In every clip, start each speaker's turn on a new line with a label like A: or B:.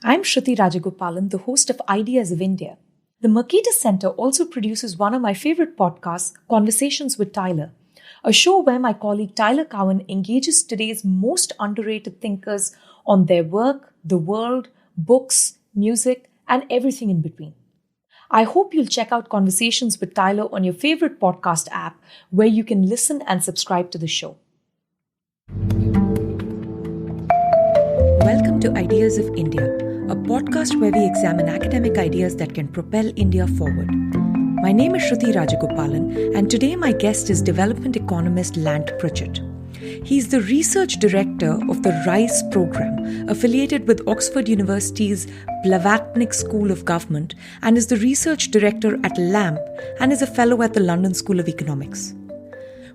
A: I'm Shruti Rajagopalan, the host of Ideas of India. The Mercatus Center also produces one of my favorite podcasts, Conversations with Tyler, a show where my colleague Tyler Cowan engages today's most underrated thinkers on their work, the world, books, music, and everything in between. I hope you'll check out Conversations with Tyler on your favorite podcast app where you can listen and subscribe to the show. Welcome to Ideas of India, a podcast where we examine academic ideas that can propel India forward. My name is Shruti Rajagopalan, and today my guest is development economist Lant Pritchett. He's the research director of the RISE program, affiliated with Oxford University's Blavatnik School of Government, and is the research director at LAMP and is a fellow at the London School of Economics.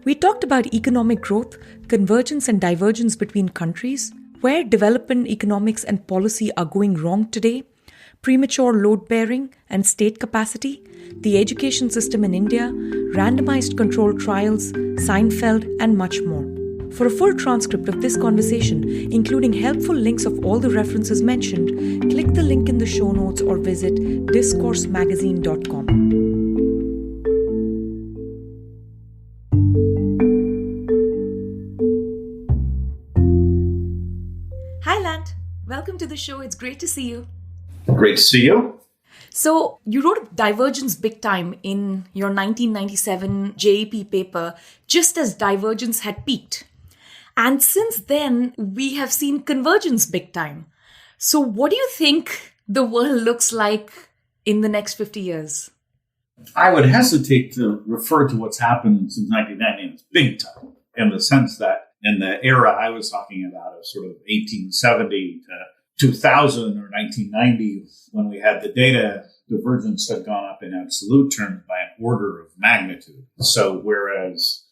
A: We talked about economic growth, convergence and divergence between countries, where development economics and policy are going wrong today, premature load-bearing and state capacity, the education system in India, randomized controlled trials, Seinfeld, and much more. For a full transcript of this conversation, including helpful links of all the references mentioned, click the link in the show notes or visit discoursemagazine.com. Hi, Lant. Welcome to the show. It's great to see you.
B: Great to see you.
A: So you wrote Divergence Big Time in your 1997 JEP paper, just as divergence had peaked. And since then, we have seen convergence big time. So what do you think the world looks like in the next 50 years?
B: I would hesitate to refer to what's happened since 1990 as big time, in the sense that in the era I was talking about of sort of 1870 to 2000 or 1990, when we had the data, divergence had gone up in absolute terms by an order of magnitude. So whereas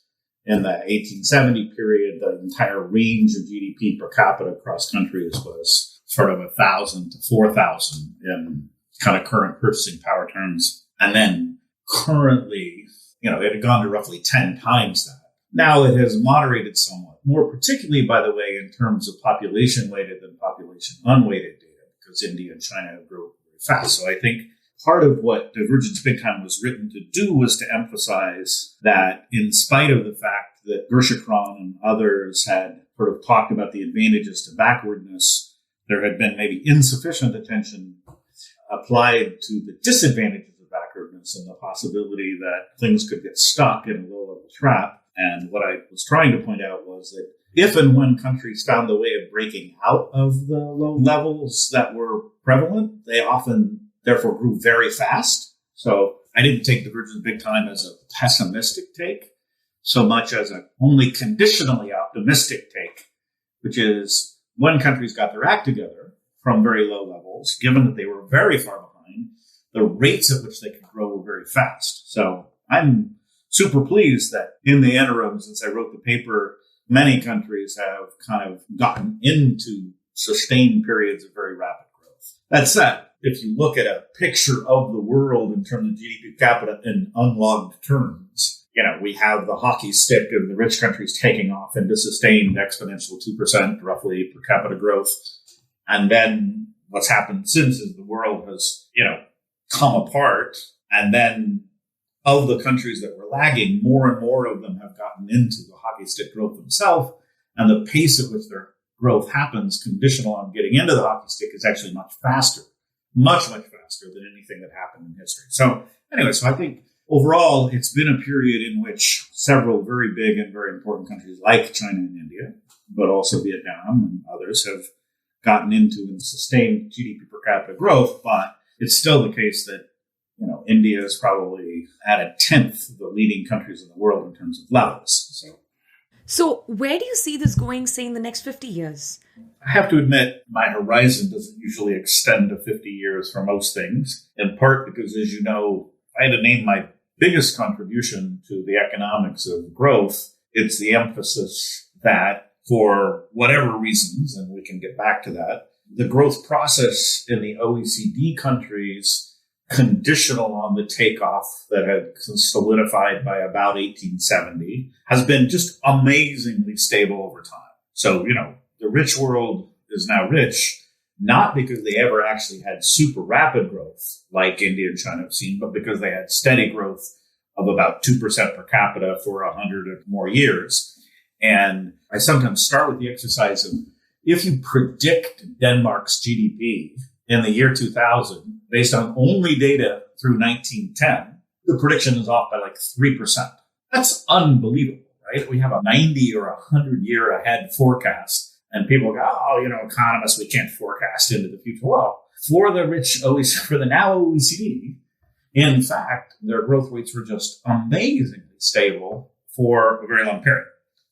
B: in the 1870 period, the entire range of GDP per capita across countries was sort of 1,000 to 4,000 in kind of current purchasing power terms. And then currently, it had gone to roughly 10 times that. Now it has moderated somewhat, more particularly, by the way, in terms of population-weighted than population-unweighted data, because India and China have grown very fast. So I think part of what Divergence Big Time was written to do was to emphasize that in spite of the fact that Gershikron and others had sort of talked about the advantages to backwardness, there had been maybe insufficient attention applied to the disadvantages of backwardness and the possibility that things could get stuck in a low-level trap. And what I was trying to point out was that if and when countries found the way of breaking out of the low levels that were prevalent, they often therefore grew very fast. So I didn't take Divergence Big Time as a pessimistic take so much as a only conditionally optimistic take, which is when countries got their act together from very low levels, given that they were very far behind, the rates at which they could grow were very fast. So I'm super pleased that in the interim, since I wrote the paper, many countries have kind of gotten into sustained periods of very rapid growth. That said, if you look at a picture of the world in terms of GDP per capita in unlogged terms, we have the hockey stick of the rich countries taking off into sustained exponential 2% roughly per capita growth. And then what's happened since is the world has, come apart. And then of the countries that were lagging, more and more of them have gotten into the hockey stick growth themselves. And the pace at which their growth happens, conditional on getting into the hockey stick, is actually much faster, much faster than anything that happened in history. So anyway, I think overall, it's been a period in which several very big and very important countries like China and India, but also Vietnam and others, have gotten into and sustained GDP per capita growth. But it's still the case that India is probably at a tenth of the leading countries in the world in terms of levels.
A: So where do you see this going, say, in the next 50 years?
B: I have to admit, my horizon doesn't usually extend to 50 years for most things, in part because, as you know, if I had to name my biggest contribution to the economics of growth, it's the emphasis that for whatever reasons, and we can get back to that, the growth process in the OECD countries, conditional on the takeoff that had solidified by about 1870, has been just amazingly stable over time. So, the rich world is now rich, not because they ever actually had super rapid growth like India and China have seen, but because they had steady growth of about 2% per capita for 100 or more years. And I sometimes start with the exercise of, if you predict Denmark's GDP in the year 2000, based on only data through 1910, the prediction is off by like 3%. That's unbelievable, right? We have a 90 or 100 year ahead forecast. And people go, oh, economists, we can't forecast into the future. Well, for the rich OECD, for the now OECD, in fact, their growth rates were just amazingly stable for a very long period.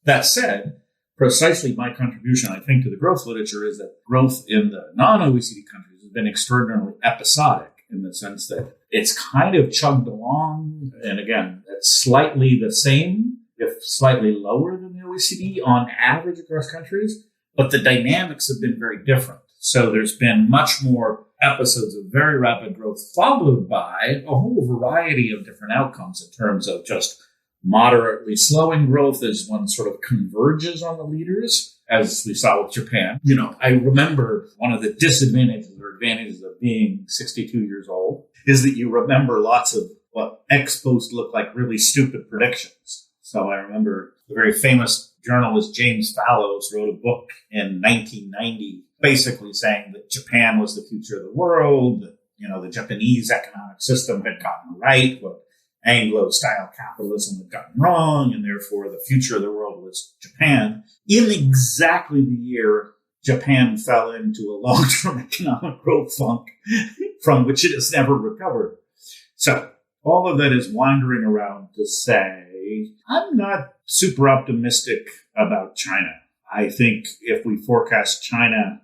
B: That said, precisely my contribution, I think, to the growth literature is that growth in the non-OECD countries has been extraordinarily episodic in the sense that it's kind of chugged along. And again, it's slightly the same, if slightly lower than the OECD on average across countries. But the dynamics have been very different. So there's been much more episodes of very rapid growth, followed by a whole variety of different outcomes in terms of just moderately slowing growth as one sort of converges on the leaders, as we saw with Japan. I remember one of the disadvantages or advantages of being 62 years old is that you remember lots of what ex post look like really stupid predictions. So I remember the very famous journalist James Fallows wrote a book in 1990 basically saying that Japan was the future of the world, that, the Japanese economic system had gotten right what Anglo-style capitalism had gotten wrong, and therefore the future of the world was Japan. In exactly the year Japan fell into a long-term economic growth funk from which it has never recovered. So all of that is wandering around to say, I'm not super optimistic about China. I think if we forecast China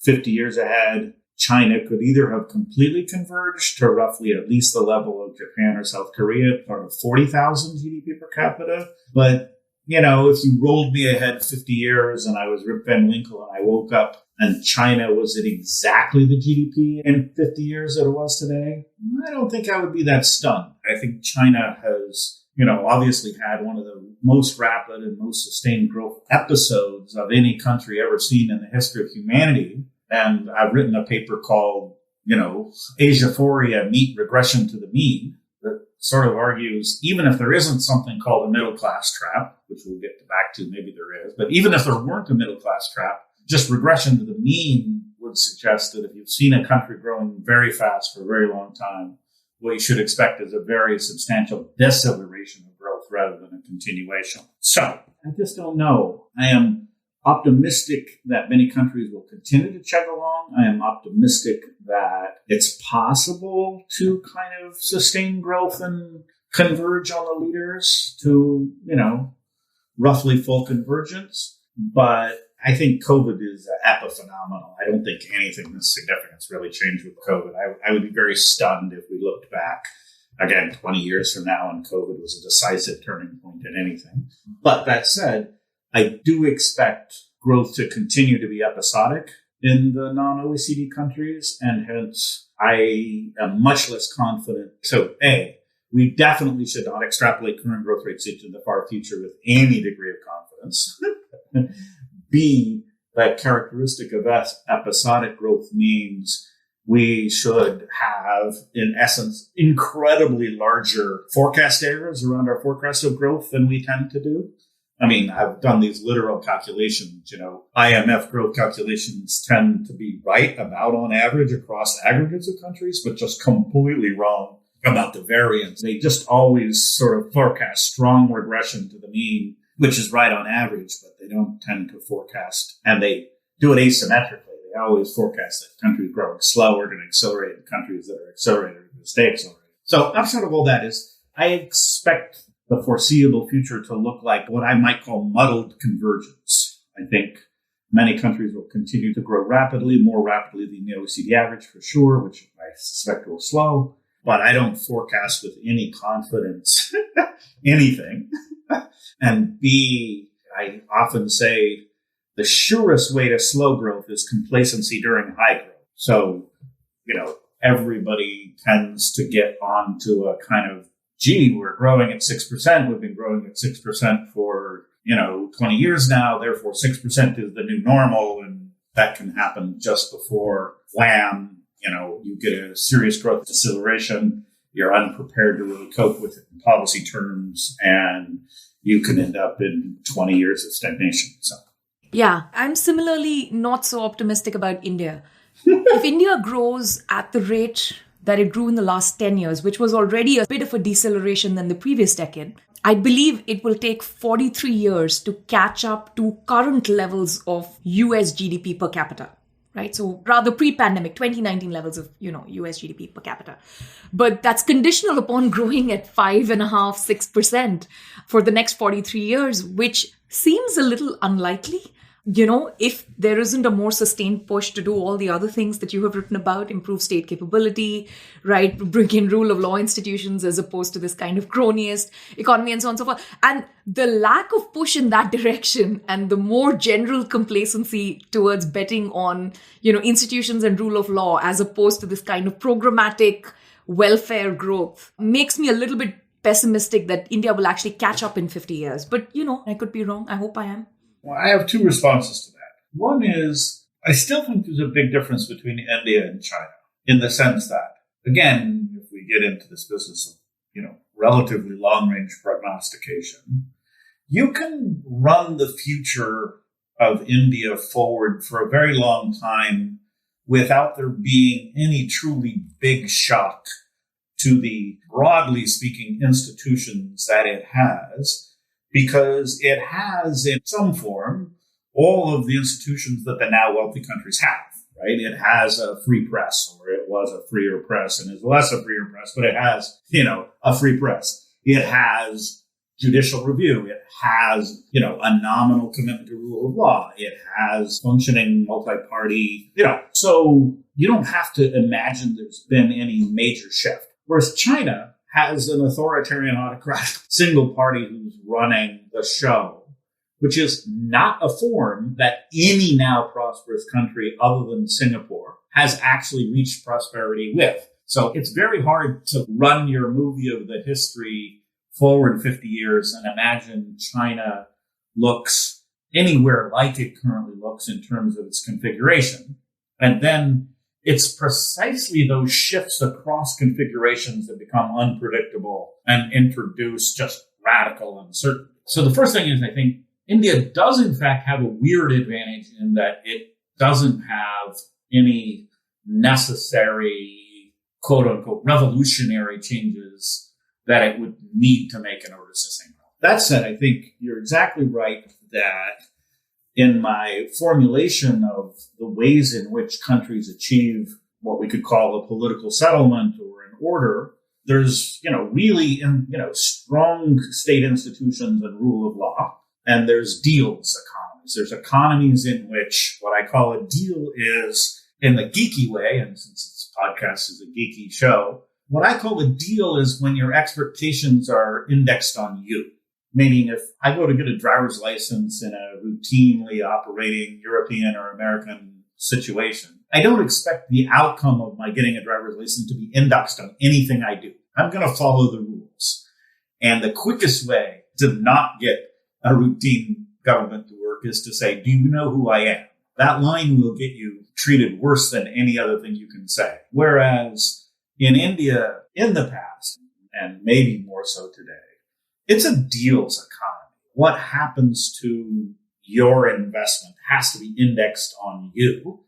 B: 50 years ahead, China could either have completely converged to roughly at least the level of Japan or South Korea, part of 40,000 GDP per capita. But, if you rolled me ahead 50 years and I was Rip Van Winkle and I woke up and China was at exactly the GDP in 50 years that it was today, I don't think I would be that stunned. I think China has obviously had one of the most rapid and most sustained growth episodes of any country ever seen in the history of humanity. And I've written a paper called, Asiaphoria Meet Regression to the Mean, that sort of argues, even if there isn't something called a middle class trap, which we'll get back to, maybe there is, but even if there weren't a middle class trap, just regression to the mean would suggest that if you've seen a country growing very fast for a very long time, what you should expect is a very substantial deceleration of growth rather than a continuation. So I just don't know. I am optimistic that many countries will continue to chug along. I am optimistic that it's possible to kind of sustain growth and converge on the leaders to, roughly full convergence. But I think COVID is epiphenomenal. I don't think anything of significance really changed with COVID. I would be very stunned if we looked back, again, 20 years from now and COVID was a decisive turning point in anything. But that said, I do expect growth to continue to be episodic in the non-OECD countries, and hence I am much less confident. So A, we definitely should not extrapolate current growth rates into the far future with any degree of confidence. B, that characteristic of episodic growth means we should have, in essence, incredibly larger forecast errors around our forecast of growth than we tend to do. I mean, I've done these literal calculations. IMF growth calculations tend to be right about on average across aggregates of countries, but just completely wrong about the variance. They just always sort of forecast strong regression to the mean, which is right on average, but they don't tend to forecast, and they do it asymmetrically. They always forecast that countries growing slow are going to accelerate, and countries that are accelerated are going to stay accelerated. So upshot of all that is I expect the foreseeable future to look like what I might call muddled convergence. I think many countries will continue to grow rapidly, more rapidly than the OECD average for sure, which I suspect will slow. But I don't forecast with any confidence anything. And B, I often say the surest way to slow growth is complacency during high growth. So, everybody tends to get onto a kind of, gee, we're growing at 6%. We've been growing at 6% for, 20 years now. Therefore, 6% is the new normal. And that can happen just before wham, you get a serious growth deceleration. You're unprepared to really cope with it in policy terms, and you can end up in 20 years of stagnation. So,
A: yeah, I'm similarly not so optimistic about India. If India grows at the rate that it grew in the last 10 years, which was already a bit of a deceleration than the previous decade, I believe it will take 43 years to catch up to current levels of US GDP per capita, right? So rather pre-pandemic, 2019 levels of, US GDP per capita. But that's conditional upon growing at 5.5%, 6% for the next 43 years, which seems a little unlikely. If there isn't a more sustained push to do all the other things that you have written about, improve state capability, right, bring in rule of law institutions as opposed to this kind of cronyist economy and so on and so forth. And the lack of push in that direction and the more general complacency towards betting on, institutions and rule of law as opposed to this kind of programmatic welfare growth makes me a little bit pessimistic that India will actually catch up in 50 years. But, I could be wrong. I hope I am.
B: Well, I have two responses to that. One is, I still think there's a big difference between India and China in the sense that, again, if we get into this business of, relatively long-range prognostication, you can run the future of India forward for a very long time without there being any truly big shock to the, broadly speaking, institutions that it has, because it has, in some form, all of the institutions that the now wealthy countries have, right? It has a free press, or it was a freer press and is less a freer press, but it has, a free press. It has judicial review. It has, a nominal commitment to rule of law. It has functioning multi-party, so you don't have to imagine there's been any major shift. Whereas China has an authoritarian autocratic single party who's running the show, which is not a form that any now prosperous country other than Singapore has actually reached prosperity with. So it's very hard to run your movie of the history forward 50 years and imagine China looks anywhere like it currently looks in terms of its configuration. And then it's precisely those shifts across configurations that become unpredictable and introduce just radical uncertainty. So the first thing is, I think India does in fact have a weird advantage in that it doesn't have any necessary, quote unquote, revolutionary changes that it would need to make in order to sustain growth. That said, I think you're exactly right that in my formulation of the ways in which countries achieve what we could call a political settlement or an order, there's, really, strong state institutions and rule of law. And there's deals economies. There's economies in which what I call a deal is, in the geeky way, and since this podcast is a geeky show, what I call a deal is when your expectations are indexed on you. Meaning if I go to get a driver's license in a routinely operating European or American situation, I don't expect the outcome of my getting a driver's license to be indexed on anything I do. I'm going to follow the rules. And the quickest way to not get a routine government to work is to say, do you know who I am? That line will get you treated worse than any other thing you can say. Whereas in India, in the past, and maybe more so today, it's a deals economy. What happens to your investment has to be indexed on you,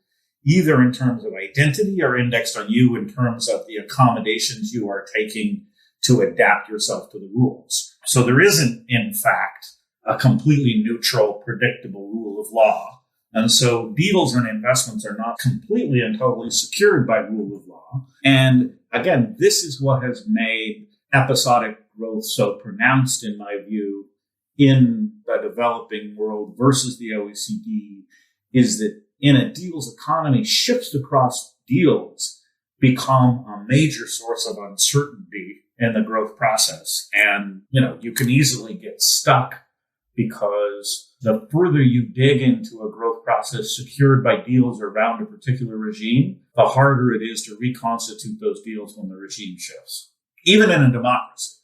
B: either in terms of identity or indexed on you in terms of the accommodations you are taking to adapt yourself to the rules. So there isn't, in fact, a completely neutral, predictable rule of law. And so deals and investments are not completely and totally secured by rule of law. And again, this is what has made episodic growth so pronounced, in my view, in the developing world versus the OECD, is that in a deals economy, shifts across deals become a major source of uncertainty in the growth process. And, you can easily get stuck because the further you dig into a growth process secured by deals around a particular regime, the harder it is to reconstitute those deals when the regime shifts, even in a democracy.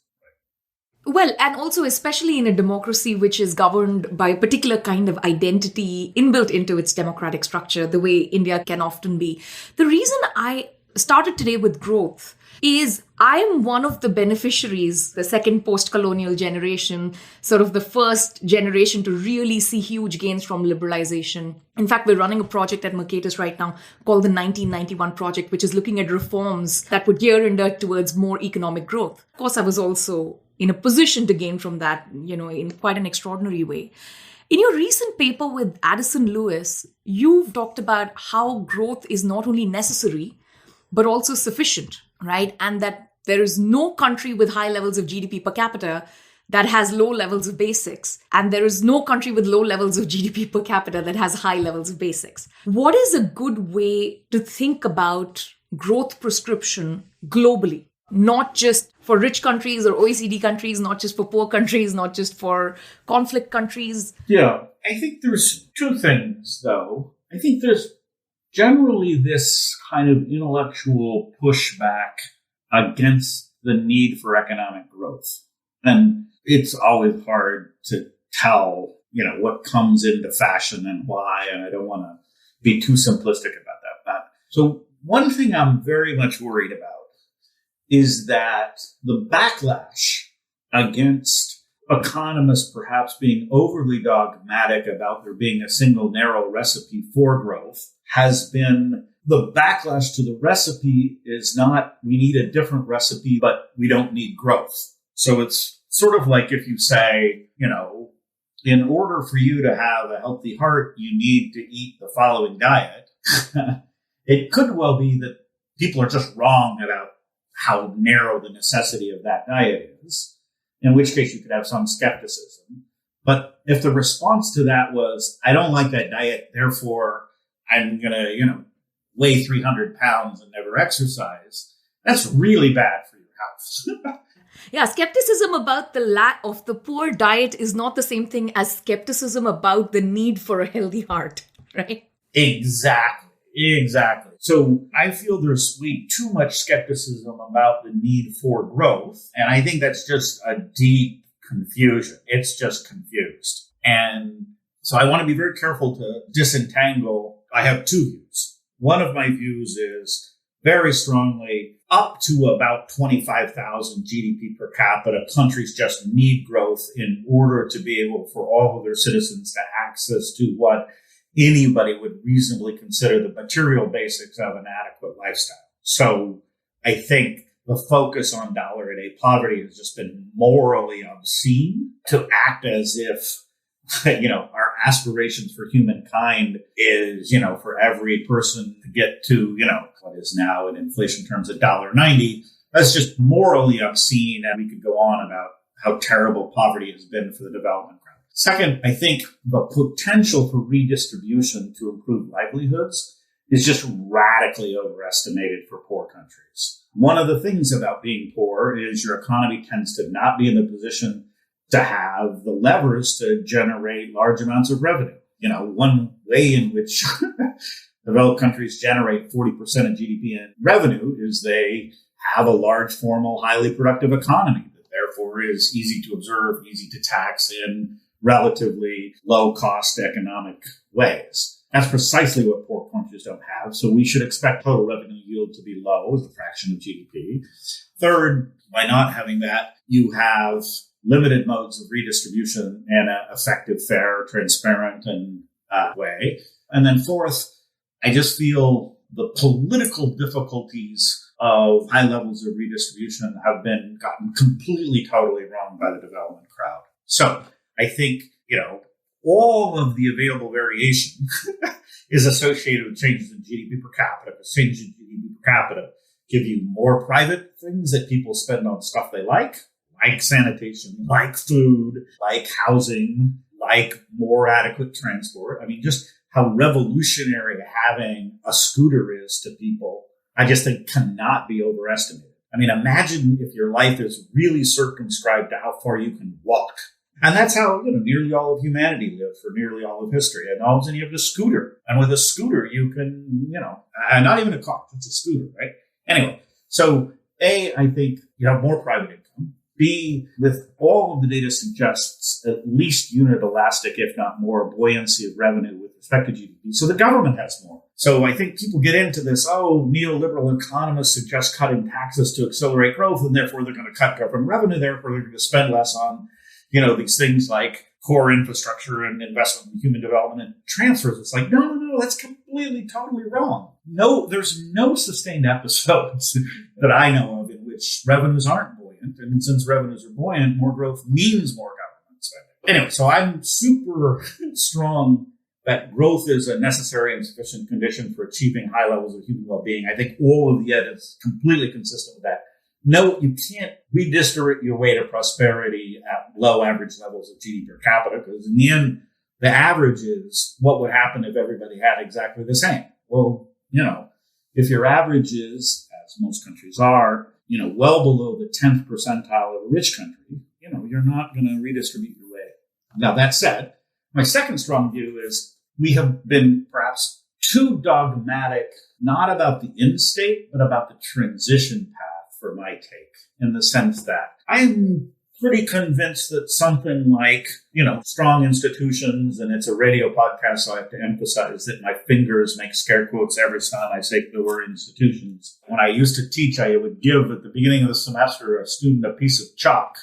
A: Well, and also especially in a democracy which is governed by a particular kind of identity inbuilt into its democratic structure, the way India can often be. The reason I started today with growth is I am one of the beneficiaries, the second post-colonial generation, sort of the first generation to really see huge gains from liberalization. In fact, we're running a project at Mercatus right now called the 1991 Project, which is looking at reforms that would gear towards more economic growth. Of course, I was also in a position to gain from that, in quite an extraordinary way. In your recent paper with Addison Lewis, you've talked about how growth is not only necessary, but also sufficient, right? And that there is no country with high levels of GDP per capita that has low levels of basics. And there is no country with low levels of GDP per capita that has high levels of basics. What is a good way to think about growth prescription globally? Not just for rich countries or OECD countries, not just for poor countries, not just for conflict countries.
B: Yeah, I think there's two things, though. I think there's generally this kind of intellectual pushback against the need for economic growth. And it's always hard to tell, what comes into fashion and why, and I don't want to be too simplistic about that. So one thing I'm very much worried about is that the backlash against economists perhaps being overly dogmatic about there being a single narrow recipe for growth has been the backlash to the recipe is not we need a different recipe, but we don't need growth. So it's sort of like if you say, in order for you to have a healthy heart, you need to eat the following diet. It could well be that people are just wrong about how narrow the necessity of that diet is, in which case you could have some skepticism. But if the response to that was, I don't like that diet, therefore I'm going to, weigh 300 pounds and never exercise, that's really bad for your health.
A: Yeah, skepticism about the lack of the poor diet is not the same thing as skepticism about the need for a healthy heart, right?
B: Exactly. So I feel there's way too much skepticism about the need for growth. And I think that's just a deep confusion. It's just confused. And so I want to be very careful to disentangle. I have two views. One of my views is very strongly up to about 25,000 GDP per capita. Countries just need growth in order to be able for all of their citizens to access to what anybody would reasonably consider the material basics of an adequate lifestyle. So I think the focus on $a poverty has just been morally obscene to act as if, our aspirations for humankind is, for every person to get to, what is now in inflation terms $1.90. That's just morally obscene. And we could go on about how terrible poverty has been for the development crowd. Second, I think the potential for redistribution to improve livelihoods is just radically overestimated for poor countries. One of the things about being poor is your economy tends to not be in the position to have the levers to generate large amounts of revenue. One way in which developed countries generate 40% of GDP in revenue is they have a large, formal, highly productive economy that therefore is easy to observe, easy to tax in relatively low-cost economic ways. That's precisely what poor countries don't have. So we should expect total revenue yield to be low as a fraction of GDP. Third, by not having that, you have limited modes of redistribution in an effective, fair, transparent, and way. And then fourth, I just feel the political difficulties of high levels of redistribution have been gotten completely, totally wrong by the development crowd. So I think, all of the available variation is associated with changes in GDP per capita, because changes in GDP per capita give you more private things that people spend on stuff they like sanitation, like food, like housing, like more adequate transport. I mean, just how revolutionary having a scooter is to people, I just think cannot be overestimated. I mean, imagine if your life is really circumscribed to how far you can walk. And that's how, nearly all of humanity lived for nearly all of history. And all of a sudden you have the scooter. And with a scooter, you can, not even a car, it's a scooter, right? Anyway, so I think you have more private income. B, with all of the data suggests at least unit elastic, if not more, buoyancy of revenue with respect to GDP. So the government has more. So I think people get into this, neoliberal economists suggest cutting taxes to accelerate growth, and therefore they're going to cut government revenue, therefore they're going to spend less on, these things like core infrastructure and investment in human development and transfers. It's like, no, that's completely, totally wrong. No, there's no sustained episodes that I know of in which revenues aren't buoyant. And since revenues are buoyant, more growth means more government spending. Anyway, so I'm super strong that growth is a necessary and sufficient condition for achieving high levels of human well-being. I think all of the evidence is completely consistent with that. No, you can't redistribute your way to prosperity at low average levels of GDP per capita, because in the end, the average is what would happen if everybody had exactly the same. Well, if your average is, as most countries are, well below the 10th percentile of a rich country, you're not going to redistribute your way. Now, that said, my second strong view is we have been perhaps too dogmatic, not about the end state, but about the transition path for my take, in the sense that I'm pretty convinced that something like, strong institutions, and it's a radio podcast, so I have to emphasize that my fingers make scare quotes every time I say the word institutions. When I used to teach, I would give at the beginning of the semester a student a piece of chalk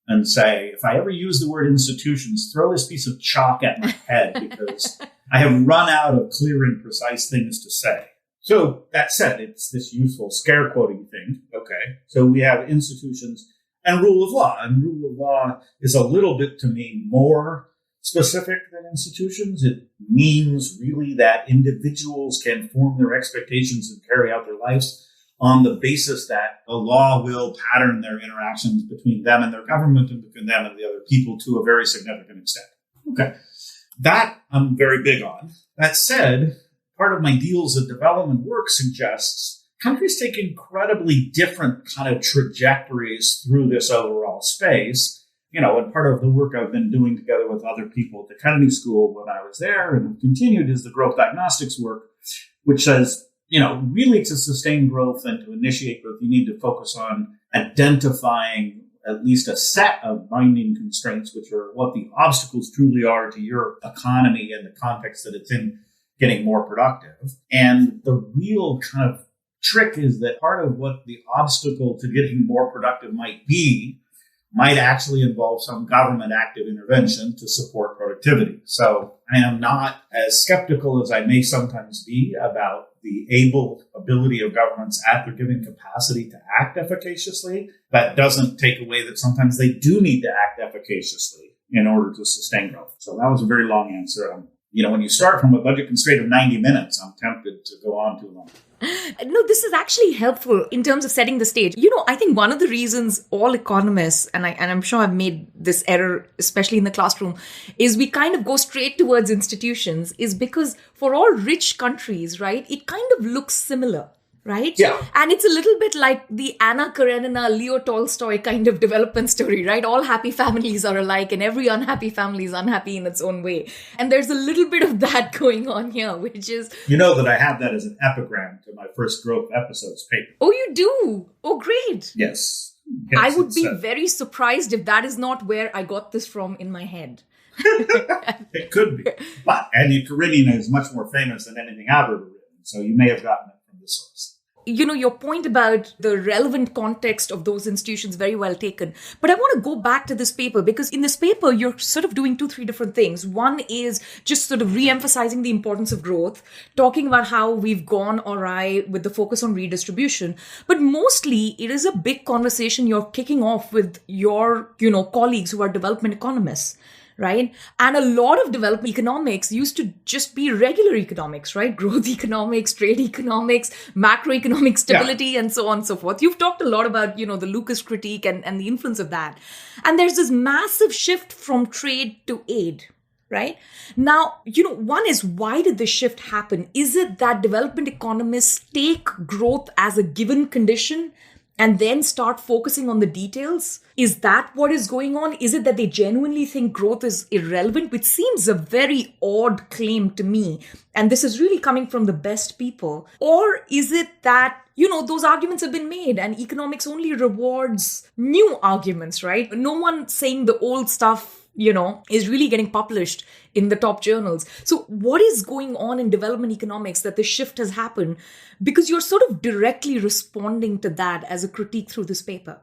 B: and say, if I ever use the word institutions, throw this piece of chalk at my head, because I have run out of clear and precise things to say. So that said, it's this useful scare quoting thing. Okay. So we have institutions and rule of law. And rule of law is a little bit, to me, more specific than institutions. It means really that individuals can form their expectations and carry out their lives on the basis that the law will pattern their interactions between them and their government and between them and the other people to a very significant extent. Okay. That I'm very big on. That said, part of my deals of development work suggests countries take incredibly different kind of trajectories through this overall space. And part of the work I've been doing together with other people at the Kennedy School when I was there and continued is the growth diagnostics work, which says, really to sustain growth and to initiate growth, you need to focus on identifying at least a set of binding constraints, which are what the obstacles truly are to your economy and the context that it's in getting more productive. And the real kind of trick is that part of what the obstacle to getting more productive might actually involve some government active intervention to support productivity. So I am not as skeptical as I may sometimes be about the ability of governments at their given capacity to act efficaciously. That doesn't take away that sometimes they do need to act efficaciously in order to sustain growth. So that was a very long answer. When you start from a budget constraint of 90 minutes, I'm tempted to go on too long.
A: No, this is actually helpful in terms of setting the stage. I think one of the reasons all economists, and I'm sure I've made this error, especially in the classroom, is we kind of go straight towards institutions, is because for all rich countries, right, it kind of looks similar. Right?
B: Yeah.
A: And it's a little bit like the Anna Karenina, Leo Tolstoy kind of development story, right? All happy families are alike and every unhappy family is unhappy in its own way. And there's a little bit of that going on here, which is...
B: that I have that as an epigram to my first growth episodes paper.
A: Oh, you do? Oh, great.
B: Yes.
A: I would be very surprised if that is not where I got this from in my head.
B: It could be. But Anna Karenina is much more famous than anything I've ever written. So you may have gotten it from the source.
A: Your point about the relevant context of those institutions, very well taken. But I want to go back to this paper, because in this paper, you're sort of doing 2-3 different things. One is just sort of re-emphasizing the importance of growth, talking about how we've gone awry with the focus on redistribution. But mostly, it is a big conversation you're kicking off with your, colleagues who are development economists. Right? And a lot of development economics used to just be regular economics, right? Growth economics, trade economics, macroeconomic stability, and so on and so forth. You've talked a lot about, the Lucas critique and the influence of that. And there's this massive shift from trade to aid, right? Now, one is, why did this shift happen? Is it that development economists take growth as a given condition and then start focusing on the details? Is that what is going on? Is it that they genuinely think growth is irrelevant, which seems a very odd claim to me? And this is really coming from the best people. Or is it that, those arguments have been made and economics only rewards new arguments, right? No one saying the old stuff is really getting published in the top journals. So what is going on in development economics that the shift has happened? Because you're sort of directly responding to that as a critique through this paper.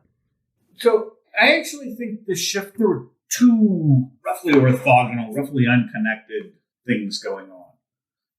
B: So I actually think the shift, there were two roughly orthogonal, roughly unconnected things going on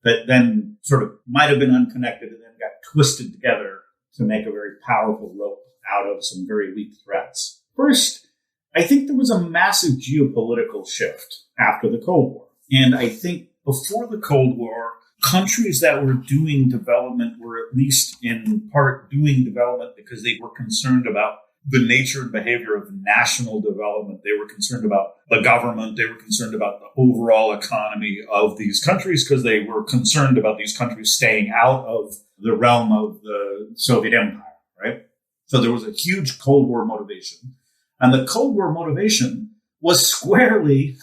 B: that then sort of might have been unconnected and then got twisted together to make a very powerful rope out of some very weak threads. First, I think there was a massive geopolitical shift after the Cold War. And I think before the Cold War, countries that were doing development were at least in part doing development because they were concerned about the nature and behavior of national development. They were concerned about the government. They were concerned about the overall economy of these countries because they were concerned about these countries staying out of the realm of the Soviet Empire, right? So there was a huge Cold War motivation. And the Cold War motivation was squarely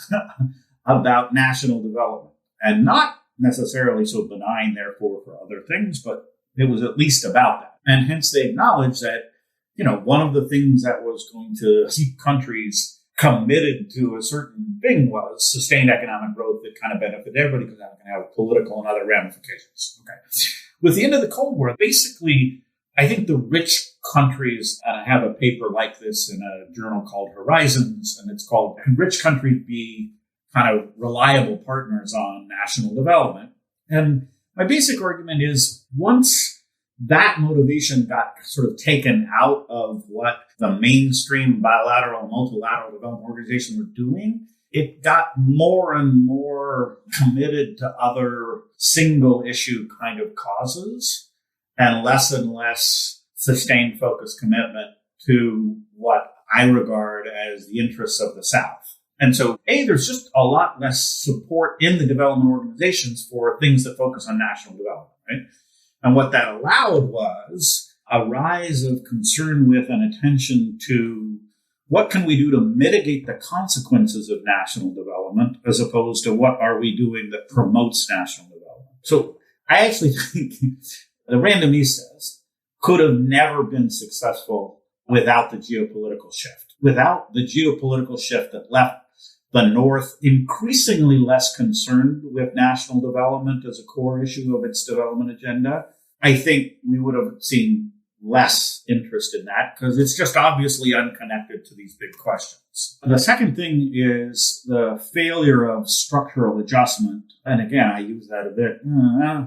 B: about national development and not necessarily so benign, therefore, for other things, but it was at least about that. And hence they acknowledged that, one of the things that was going to keep countries committed to a certain thing was sustained economic growth that kind of benefited everybody because that can have political and other ramifications. Okay. With the end of the Cold War, basically, I think the rich countries, and I have a paper like this in a journal called Horizons, and it's called Can Rich Countries Be Kind of Reliable Partners on National Development? And my basic argument is once that motivation got sort of taken out of what the mainstream bilateral, multilateral development organizations were doing, it got more and more committed to other single issue kind of causes and less sustained focused commitment to what I regard as the interests of the South. And so, there's just a lot less support in the development organizations for things that focus on national development, right? And what that allowed was a rise of concern with and attention to what can we do to mitigate the consequences of national development as opposed to what are we doing that promotes national development. So I actually think the randomistas could have never been successful without the geopolitical shift, without the geopolitical shift that left the North increasingly less concerned with national development as a core issue of its development agenda. I think we would have seen less interest in that because it's just obviously unconnected to these big questions. The second thing is the failure of structural adjustment. And again, I use that a bit,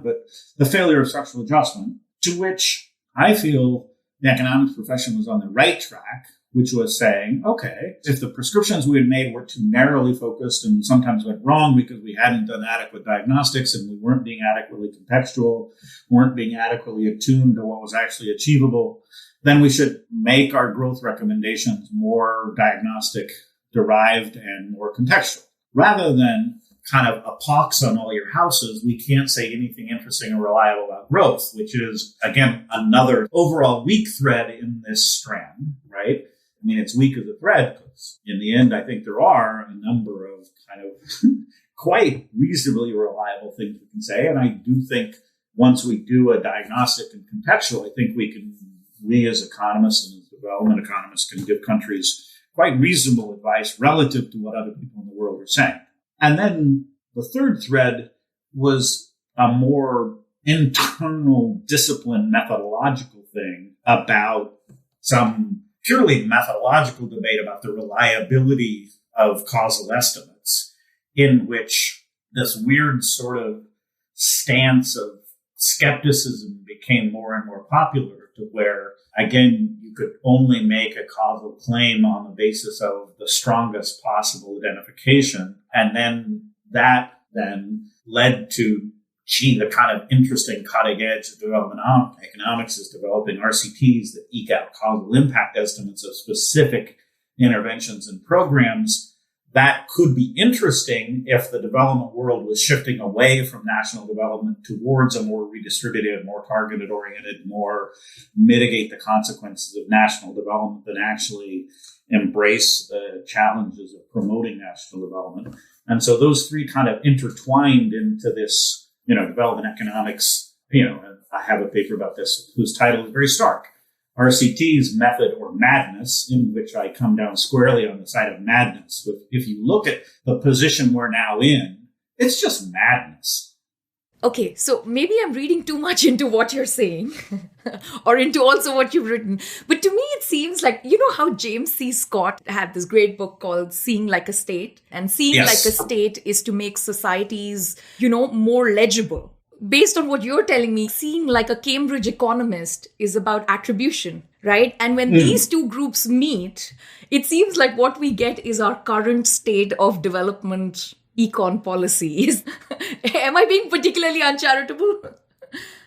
B: but the failure of structural adjustment to which I feel the economics profession was on the right track, which was saying, okay, if the prescriptions we had made were too narrowly focused and sometimes went wrong because we hadn't done adequate diagnostics and we weren't being adequately contextual, weren't being adequately attuned to what was actually achievable, then we should make our growth recommendations more diagnostic derived and more contextual. Rather than kind of a pox on all your houses, we can't say anything interesting or reliable about growth, which is, again, another overall weak thread in this strand, right? I mean, it's weak as a thread because in the end, I think there are a number of kind of quite reasonably reliable things we can say. And I do think once we do a diagnostic and contextual, I think we as economists and as development economists can give countries quite reasonable advice relative to what other people in the world are saying. And then the third thread was a more internal discipline methodological thing about some purely methodological debate about the reliability of causal estimates, in which this weird sort of stance of skepticism became more and more popular to where, again, you could only make a causal claim on the basis of the strongest possible identification. And then that then led to the kind of interesting cutting edge of development economics is developing RCTs that eke out causal impact estimates of specific interventions and programs that could be interesting if the development world was shifting away from national development towards a more redistributed, more targeted oriented, more mitigate the consequences of national development than actually embrace the challenges of promoting national development. And so those three kind of intertwined into this, development economics. I have a paper about this whose title is very stark. RCT's Method or Madness, in which I come down squarely on the side of madness. If you look at the position we're now in, it's just madness.
A: Okay, so maybe I'm reading too much into what you're saying or into also what you've written. But to me, it seems like, how James C. Scott had this great book called Seeing Like a State. And seeing like a state is to make societies, more legible. Based on what you're telling me, seeing like a Cambridge economist is about attribution, right? And when these two groups meet, it seems like what we get is our current state of development econ policies. Am I being particularly uncharitable?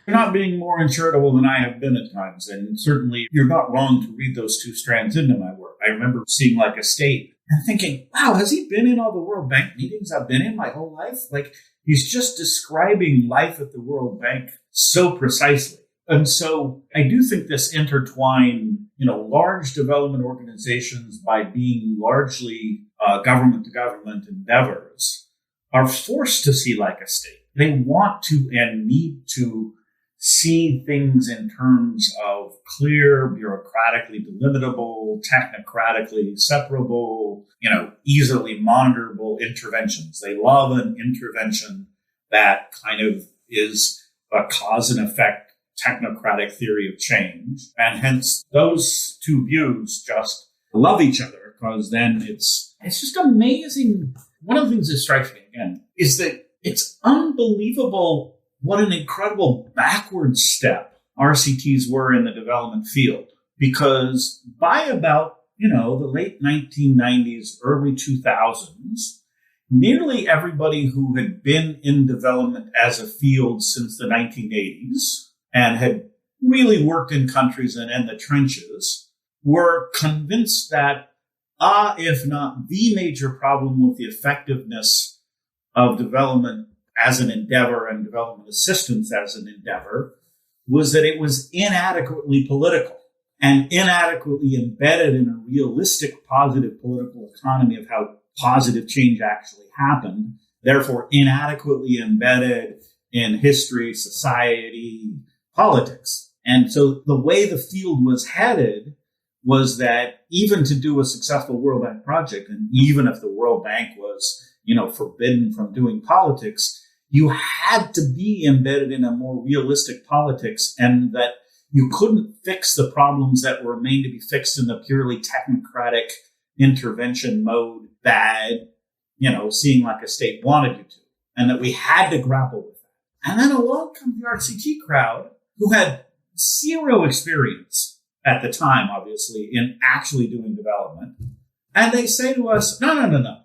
B: You're not being more uncharitable than I have been at times. And certainly you're not wrong to read those two strands into my work. I remember Seeing Like a State and thinking, wow, has he been in all the World Bank meetings I've been in my whole life? Like, he's just describing life at the World Bank so precisely. And so I do think this intertwined, large development organizations, by being largely government-to-government endeavors, are forced to see like a state. They want to and need to see things in terms of clear, bureaucratically delimitable, technocratically separable, easily monitorable interventions. They love an intervention that kind of is a cause and effect technocratic theory of change. And hence those two views just love each other, because then it's just amazing. One of the things that strikes me again is that it's unbelievable what an incredible backward step RCTs were in the development field. Because by about, the late 1990s, early 2000s, nearly everybody who had been in development as a field since the 1980s and had really worked in countries and in the trenches were convinced that, if not the major problem with the effectiveness of development as an endeavor and development assistance as an endeavor, was that it was inadequately political and inadequately embedded in a realistic positive political economy of how positive change actually happened, therefore inadequately embedded in history, society, politics. And so the way the field was headed was that even to do a successful World Bank project, and even if the World Bank was, forbidden from doing politics, you had to be embedded in a more realistic politics, and that you couldn't fix the problems that remained to be fixed in the purely technocratic intervention mode that, Seeing Like a State wanted you to, and that we had to grapple with that. And then along comes the RCT crowd, who had zero experience at the time, obviously, in actually doing development. And they say to us, no.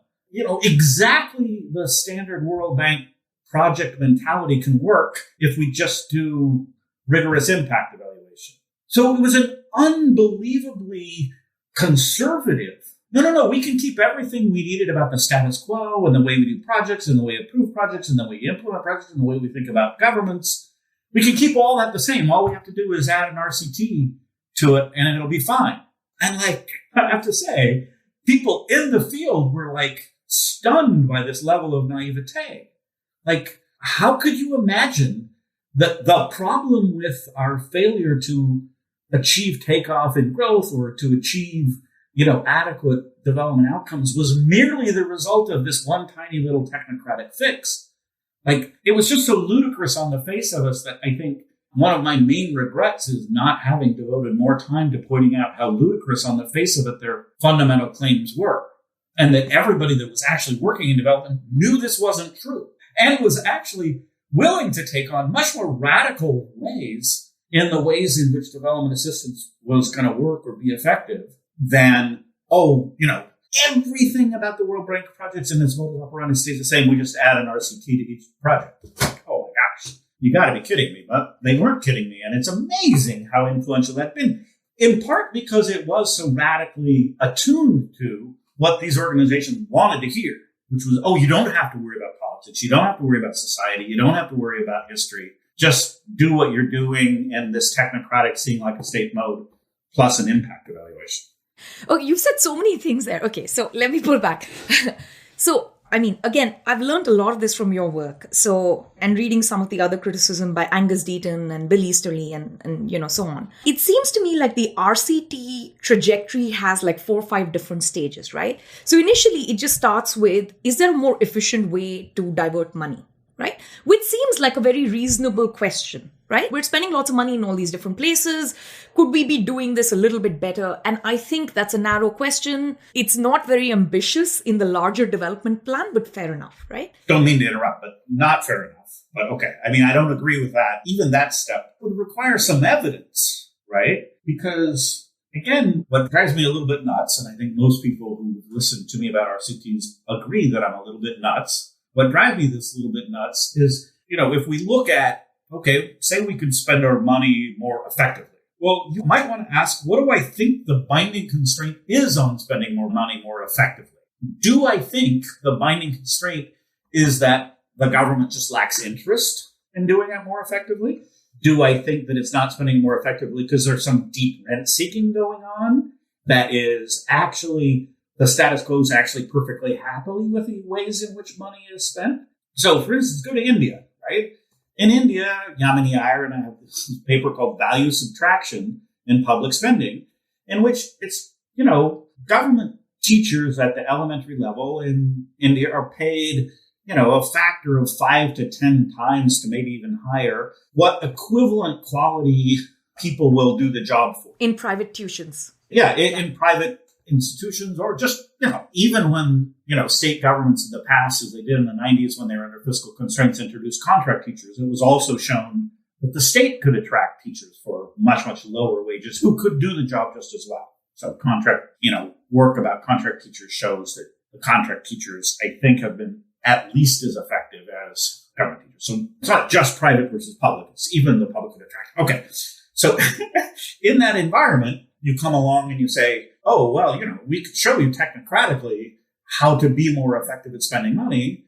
B: Exactly the standard World Bank project mentality can work if we just do rigorous impact evaluation. So it was an unbelievably conservative, no, we can keep everything we needed about the status quo and the way we do projects and the way we approve projects and the way we implement projects and the way we think about governments. We can keep all that the same. All we have to do is add an RCT to it and it'll be fine. And I have to say, people in the field were stunned by this level of naivete. How could you imagine that the problem with our failure to achieve takeoff in growth or to achieve, adequate development outcomes was merely the result of this one tiny little technocratic fix? It was just so ludicrous on the face of us that I think one of my main regrets is not having devoted more time to pointing out how ludicrous on the face of it their fundamental claims were. And that everybody that was actually working in development knew this wasn't true and was actually willing to take on much more radical ways in the ways in which development assistance was going to work or be effective than, everything about the World Bank projects and its modus operandi stays the same. We just add an RCT to each project. Oh my gosh, you got to be kidding me. But they weren't kidding me. And it's amazing how influential that's been, in part because it was so radically attuned to what these organizations wanted to hear, which was, oh, you don't have to worry about politics. You don't have to worry about society. You don't have to worry about history. Just do what you're doing in this technocratic seeing like a state mode plus an impact evaluation.
A: Oh, you've said so many things there. Okay, so let me pull back. So, I mean, again, I've learned a lot of this from your work. So, and reading some of the other criticism by Angus Deaton and Bill Easterly and so on. It seems to me like the RCT trajectory has like 4 or 5 different stages, right? So initially it just starts with, is there a more efficient way to divert money, right? Which seems like a very reasonable question, right? We're spending lots of money in all these different places. Could we be doing this a little bit better? And I think that's a narrow question. It's not very ambitious in the larger development plan, but fair enough, right?
B: Don't mean to interrupt, but not fair enough. But okay. I mean, I don't agree with that. Even that step would require some evidence, right? Because again, what drives me a little bit nuts, and I think most people who listen to me about RCTs agree that I'm a little bit nuts. What drives me this little bit nuts is, if we look at, okay, say we could spend our money more effectively. Well, you might want to ask, what do I think the binding constraint is on spending more money more effectively? Do I think the binding constraint is that the government just lacks interest in doing it more effectively? Do I think that it's not spending more effectively because there's some deep rent seeking going on that is actually the status quo is actually perfectly happily with the ways in which money is spent? So, for instance, go to India, right? In India, Yamini Iyer and I have this paper called Value Subtraction in Public Spending, in which it's, government teachers at the elementary level in India are paid, a factor of 5 to 10 times to maybe even higher what equivalent quality people will do the job for.
A: In private tuitions.
B: Yeah, in private institutions, or just, even when, state governments in the past, as they did in the 90s when they were under fiscal constraints, introduced contract teachers, it was also shown that the state could attract teachers for much, much lower wages who could do the job just as well. So work about contract teachers shows that the contract teachers, I think, have been at least as effective as government teachers. So it's not just private versus public, it's even the public could attract. Okay. So in that environment, you come along and you say, oh, well, we could show you technocratically how to be more effective at spending money.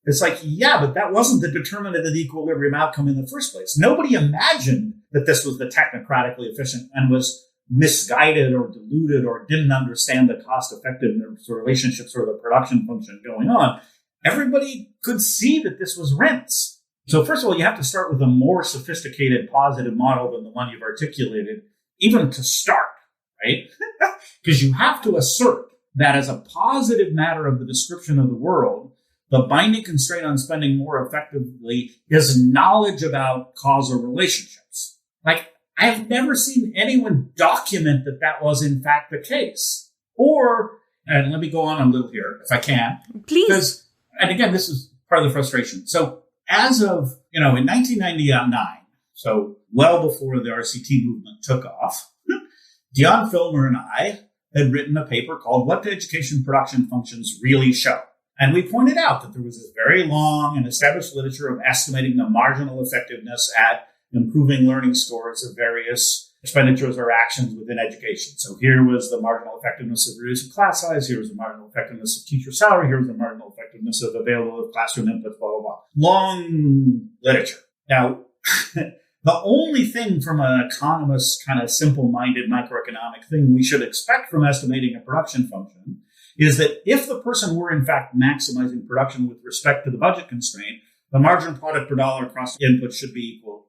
B: It's like, yeah, but that wasn't the determinant of the equilibrium outcome in the first place. Nobody imagined that this was the technocratically efficient and was misguided or deluded or didn't understand the cost effectiveness relationships or the production function going on. Everybody could see that this was rents. So first of all, you have to start with a more sophisticated positive model than the one you've articulated, even to start, right? Because you have to assert that as a positive matter of the description of the world, the binding constraint on spending more effectively is knowledge about causal relationships. Like, I have never seen anyone document that that was in fact the case. Or, and let me go on a little here, if I can.
A: Please.
B: And again, this is part of the frustration. So as of, in 1999, so well before the RCT movement took off, Dion Filmer and I had written a paper called What Do Education Production Functions Really Show? And we pointed out that there was this very long and established literature of estimating the marginal effectiveness at improving learning scores of various expenditures or actions within education. So here was the marginal effectiveness of reducing class size. Here was the marginal effectiveness of teacher salary. Here was the marginal effectiveness of available classroom inputs, blah, blah, blah. Long literature. Now, the only thing from an economist's kind of simple-minded microeconomic thing we should expect from estimating a production function is that if the person were in fact maximizing production with respect to the budget constraint, the marginal product per dollar across inputs should be equal.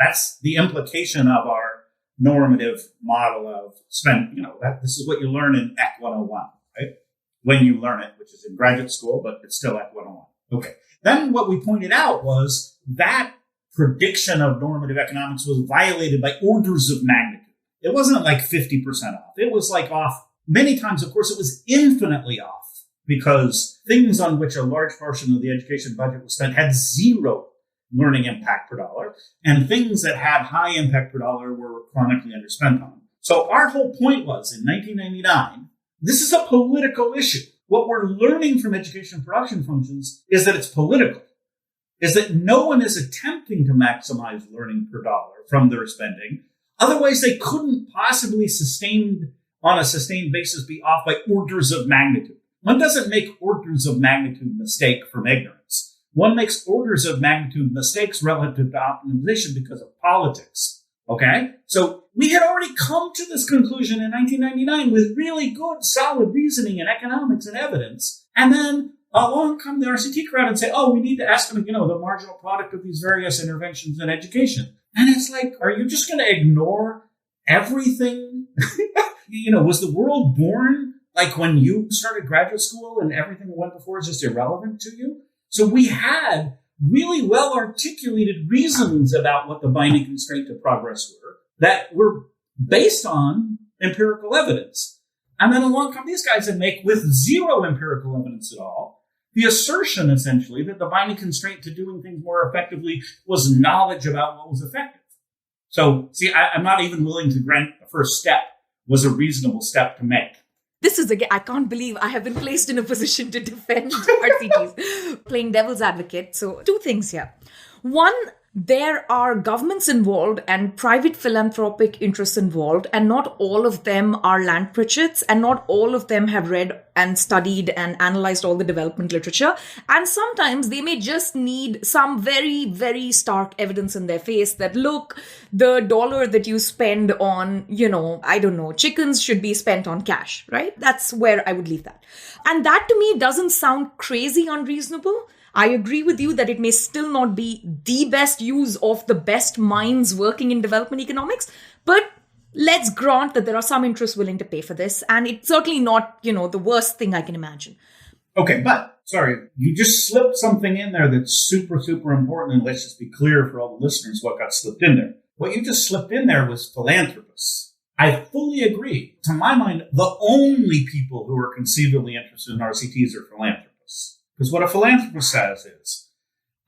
B: That's the implication of our normative model of spend. This is what you learn in Ec 101, right? When you learn it, which is in graduate school, but it's still Ec 101. Okay. Then what we pointed out was that prediction of normative economics was violated by orders of magnitude. It wasn't like 50% off. It was like off. Many times, of course, it was infinitely off because things on which a large portion of the education budget was spent had zero learning impact per dollar, and things that had high impact per dollar were chronically underspent on. So our whole point was, in 1999, this is a political issue. What we're learning from education production functions is that it's political, is that no one is attempting to maximize learning per dollar from their spending. Otherwise, they couldn't possibly sustain on a sustained basis be off by orders of magnitude. One doesn't make orders of magnitude mistake from ignorance. One makes orders of magnitude mistakes relative to optimization because of politics. Okay? So we had already come to this conclusion in 1999 with really good, solid reasoning and economics and evidence. And then along come the RCT crowd and say, oh, we need to estimate, the marginal product of these various interventions in education. And it's like, are you just going to ignore everything? Was the world born like when you started graduate school and everything that went before is just irrelevant to you? So we had really well articulated reasons about what the binding constraint to progress were that were based on empirical evidence. And then along come these guys and make, with zero empirical evidence at all, the assertion essentially that the binding constraint to doing things more effectively was knowledge about what was effective. So see, I'm not even willing to grant the first step was a reasonable step to make.
A: This is, again, I can't believe I have been placed in a position to defend RCTs, playing devil's advocate. So 2 things here. One, there are governments involved and private philanthropic interests involved, and not all of them are Lant Pritchetts, and not all of them have read and studied and analyzed all the development literature. And sometimes they may just need some very, very stark evidence in their face that, look, the dollar that you spend on, chickens should be spent on cash, right? That's where I would leave that. And that to me doesn't sound crazy unreasonable. I agree with you that it may still not be the best use of the best minds working in development economics, but let's grant that there are some interests willing to pay for this, and it's certainly not, the worst thing I can imagine.
B: Okay, but, sorry, you just slipped something in there that's super, super important, and let's just be clear for all the listeners what got slipped in there. What you just slipped in there was philanthropists. I fully agree. To my mind, the only people who are conceivably interested in RCTs are philanthropists. Because what a philanthropist says is,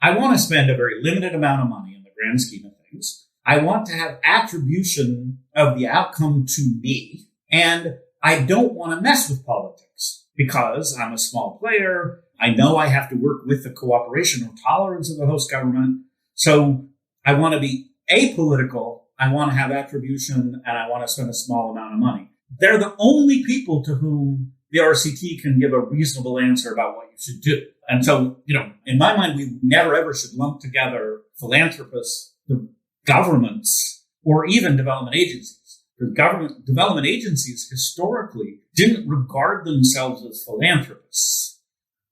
B: I want to spend a very limited amount of money in the grand scheme of things. I want to have attribution of the outcome to me. And I don't want to mess with politics because I'm a small player. I know I have to work with the cooperation or tolerance of the host government. So I want to be apolitical. I want to have attribution and I want to spend a small amount of money. They're the only people to whom the RCT can give a reasonable answer about what you should do. And so, in my mind, we never ever should lump together philanthropists, the governments, or even development agencies. The development agencies historically didn't regard themselves as philanthropists.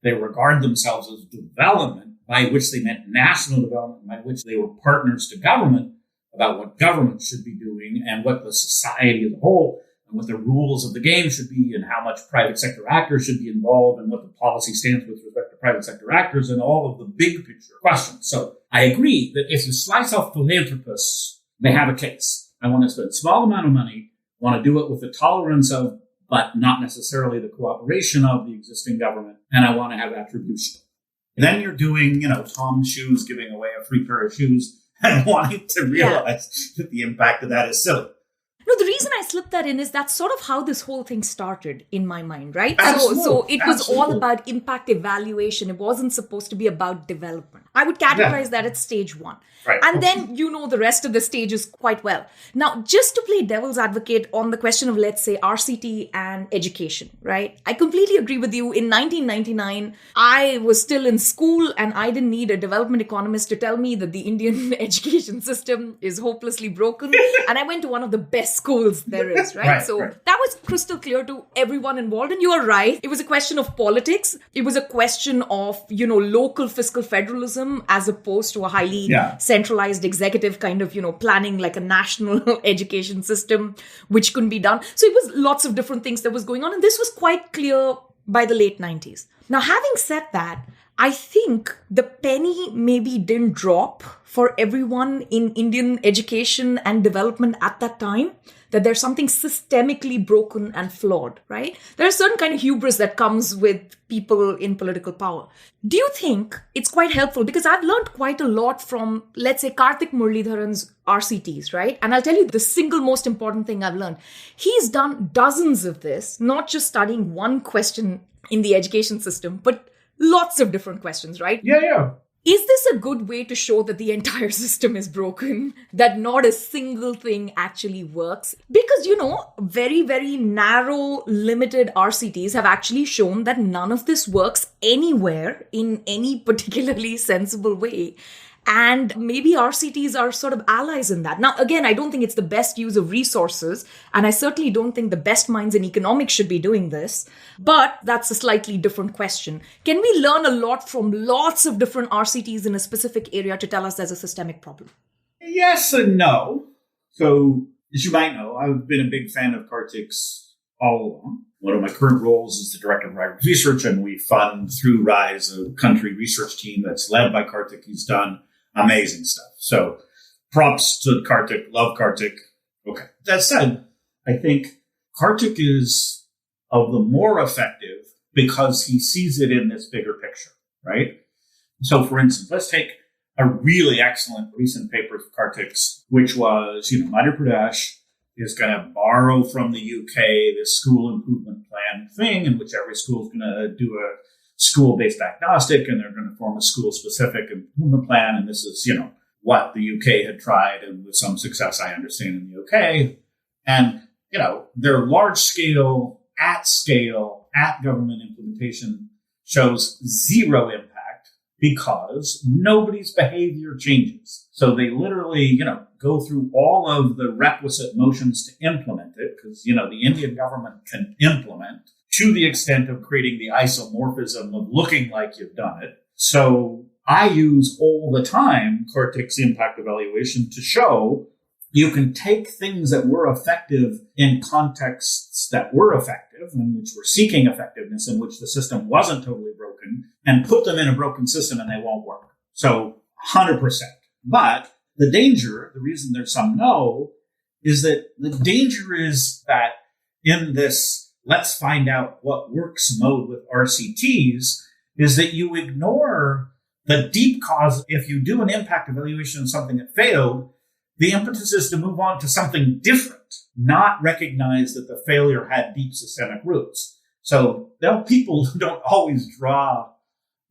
B: They regard themselves as development, by which they meant national development, by which they were partners to government about what government should be doing and what the society as a whole and what the rules of the game should be and how much private sector actors should be involved and what the policy stands with respect to private sector actors and all of the big picture questions. So I agree that if you slice off philanthropists, they have a case. I want to spend a small amount of money, want to do it with the tolerance of, but not necessarily the cooperation of the existing government, and I want to have attribution. And then you're doing, Tom's shoes, giving away a free pair of shoes and wanting to realize that the impact of that is silly.
A: No, the reason I slipped that in is that's sort of how this whole thing started in my mind, right?
B: Absolutely.
A: So it was all about impact evaluation. It wasn't supposed to be about development. I would categorize that at stage 1.
B: Right.
A: And then the rest of the stages quite well. Now, just to play devil's advocate on the question of, let's say, RCT and education, right? I completely agree with you. In 1999, I was still in school and I didn't need a development economist to tell me that the Indian education system is hopelessly broken. And I went to one of the best schools there is, right? That was crystal clear to everyone involved. And you are right. It was a question of politics. It was a question of, local fiscal federalism as opposed to a highly centralized executive kind of, planning like a national education system, which couldn't be done. So it was lots of different things that was going on. And this was quite clear by the late 90s. Now, having said that, I think the penny maybe didn't drop for everyone in Indian education and development at that time, that there's something systemically broken and flawed, right? There's a certain kind of hubris that comes with people in political power. Do you think it's quite helpful? Because I've learned quite a lot from, let's say, Karthik Muralidharan's RCTs, right? And I'll tell you the single most important thing I've learned. He's done dozens of this, not just studying one question in the education system, but lots of different questions, right?
B: Yeah.
C: Is this a good way to show that the entire system is broken, that not a single thing actually works? Because, very, very narrow, limited RCTs have actually shown that none of this works anywhere in any particularly sensible way. And maybe RCTs are sort of allies in that. Now, again, I don't think it's the best use of resources, and I certainly don't think the best minds in economics should be doing this. But that's a slightly different question. Can we learn a lot from lots of different RCTs in a specific area to tell us there's a systemic problem?
B: Yes and no. So, as you might know, I've been a big fan of Karthik's all along. One of my current roles is the director of research, and we fund through RISE a country research team that's led by Karthik. He's done amazing stuff. So props to Karthik. Love Karthik. Okay. That said, I think Karthik is of the more effective because he sees it in this bigger picture, right? So for instance, let's take a really excellent recent paper of Karthik's, which was, Madhya Pradesh is going to borrow from the UK this school improvement plan thing in which every school is going to do a school-based diagnostic, and they're going to form a school-specific improvement plan. And this is, what the UK had tried, and with some success, I understand, in the UK. And, their large-scale, at government implementation shows zero impact because nobody's behavior changes. So they literally, go through all of the requisite motions to implement it because, the Indian government can implement to the extent of creating the isomorphism of looking like you've done it. So I use all the time Karthik's impact evaluation to show you can take things that were effective in contexts that were effective, in which we're seeking effectiveness, in which the system wasn't totally broken, and put them in a broken system and they won't work. So 100%. But the danger, the reason there's some no, is that the danger is that in this let's find out what works mode with RCTs is that you ignore the deep cause. If you do an impact evaluation of something that failed, the impetus is to move on to something different, not recognize that the failure had deep systemic roots. So people don't always draw,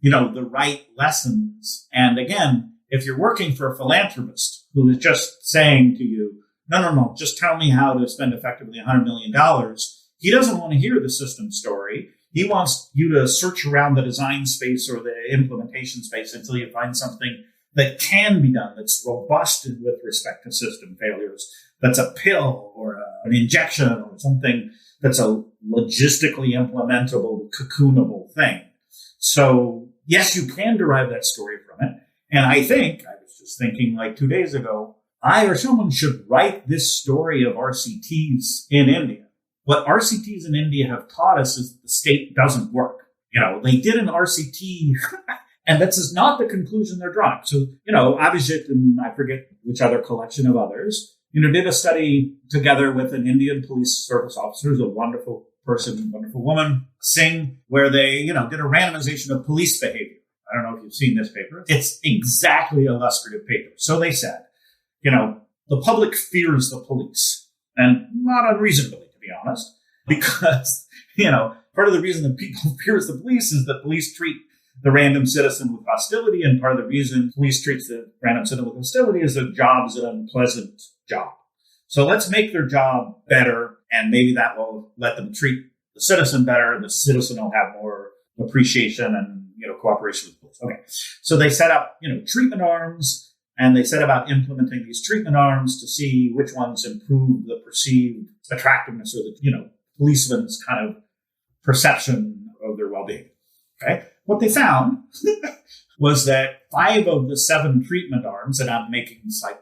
B: the right lessons. And again, if you're working for a philanthropist who is just saying to you, no, just tell me how to spend effectively $100 million, he doesn't want to hear the system story. He wants you to search around the design space or the implementation space until you find something that can be done, that's robust with respect to system failures, that's a pill or an injection or something that's a logistically implementable, cocoonable thing. So yes, you can derive that story from it. And I was just thinking like 2 days ago, I or someone should write this story of RCTs in India. What RCTs in India have taught us is the state doesn't work. They did an RCT, and that's just not the conclusion they're drawing. So, Abhijit and I forget which other collection of others, did a study together with an Indian police service officer, who's a wonderful person, wonderful woman, Singh, where they, did a randomization of police behavior. I don't know if you've seen this paper. It's exactly illustrative paper. So they said, the public fears the police, and not unreasonably, to be honest, because, part of the reason that people fears the police is that police treat the random citizen with hostility, and part of the reason police treats the random citizen with hostility is their job is an unpleasant job. So let's make their job better, and maybe that will let them treat the citizen better, and the citizen will have more appreciation and, cooperation with police. Okay. So they set up, treatment arms, and they set about implementing these treatment arms to see which ones improve the perceived attractiveness or the, policeman's kind of perception of their well-being. Okay. What they found was that 5 of the 7 treatment arms, and I'm making like,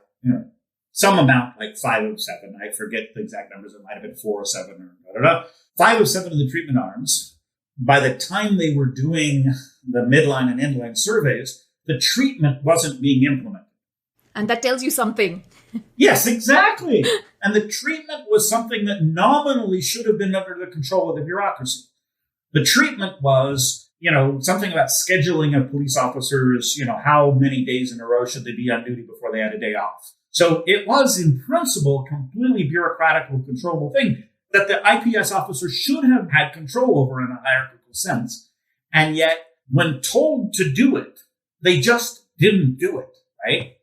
B: some amount like 5 of 7. I forget the exact numbers. It might have been 4 or 7 or blah, blah, blah. 5 of 7 of the treatment arms, by the time they were doing the midline and endline surveys, the treatment wasn't being implemented.
C: And that tells you something.
B: Yes, exactly. And the treatment was something that nominally should have been under the control of the bureaucracy. The treatment was, something about scheduling of police officers, how many days in a row should they be on duty before they had a day off. So it was, in principle, a completely bureaucratic and controllable thing that the IPS officer should have had control over in a hierarchical sense. And yet, when told to do it, they just didn't do it, right?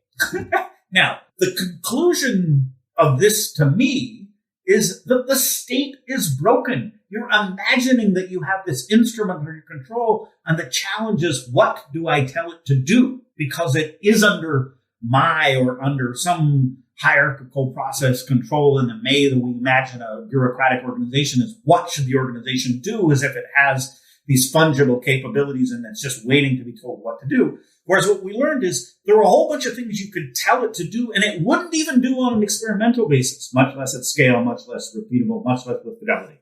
B: Now, the conclusion of this to me is that the state is broken. You're imagining that you have this instrument under your control, and the challenge is, what do I tell it to do? Because it is under my or under some hierarchical process control in the way that we imagine a bureaucratic organization is. What should the organization do as if it has these fungible capabilities and it's just waiting to be told what to do? Whereas what we learned is there were a whole bunch of things you could tell it to do, and it wouldn't even do on an experimental basis, much less at scale, much less repeatable, much less with fidelity.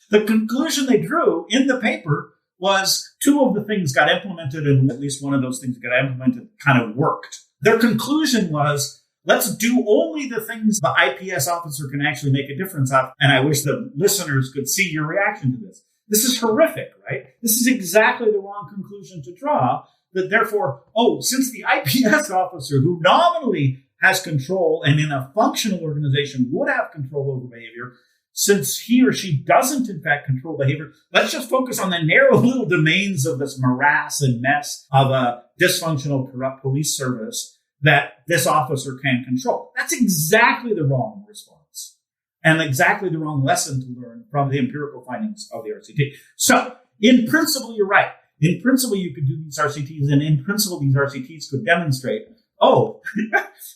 B: The conclusion they drew in the paper was two of the things got implemented, and at least one of those things that got implemented kind of worked. Their conclusion was, let's do only the things the IPS officer can actually make a difference of. And I wish the listeners could see your reaction to this. This is horrific, right? This is exactly the wrong conclusion to draw. That therefore, since the IPS officer, who nominally has control and in a functional organization would have control over behavior, since he or she doesn't in fact control behavior, let's just focus on the narrow little domains of this morass and mess of a dysfunctional, corrupt police service that this officer can control. That's exactly the wrong response and exactly the wrong lesson to learn from the empirical findings of the RCT. So in principle, you're right. In principle, you could do these RCTs, and in principle, these RCTs could demonstrate,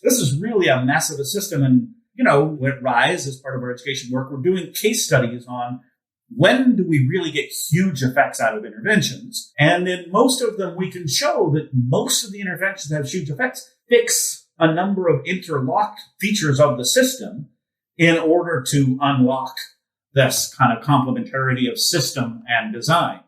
B: this is really a mess of a system. And, at RISE, as part of our education work, we're doing case studies on when do we really get huge effects out of interventions. And in most of them, we can show that most of the interventions that have huge effects fix a number of interlocked features of the system in order to unlock this kind of complementarity of system and design.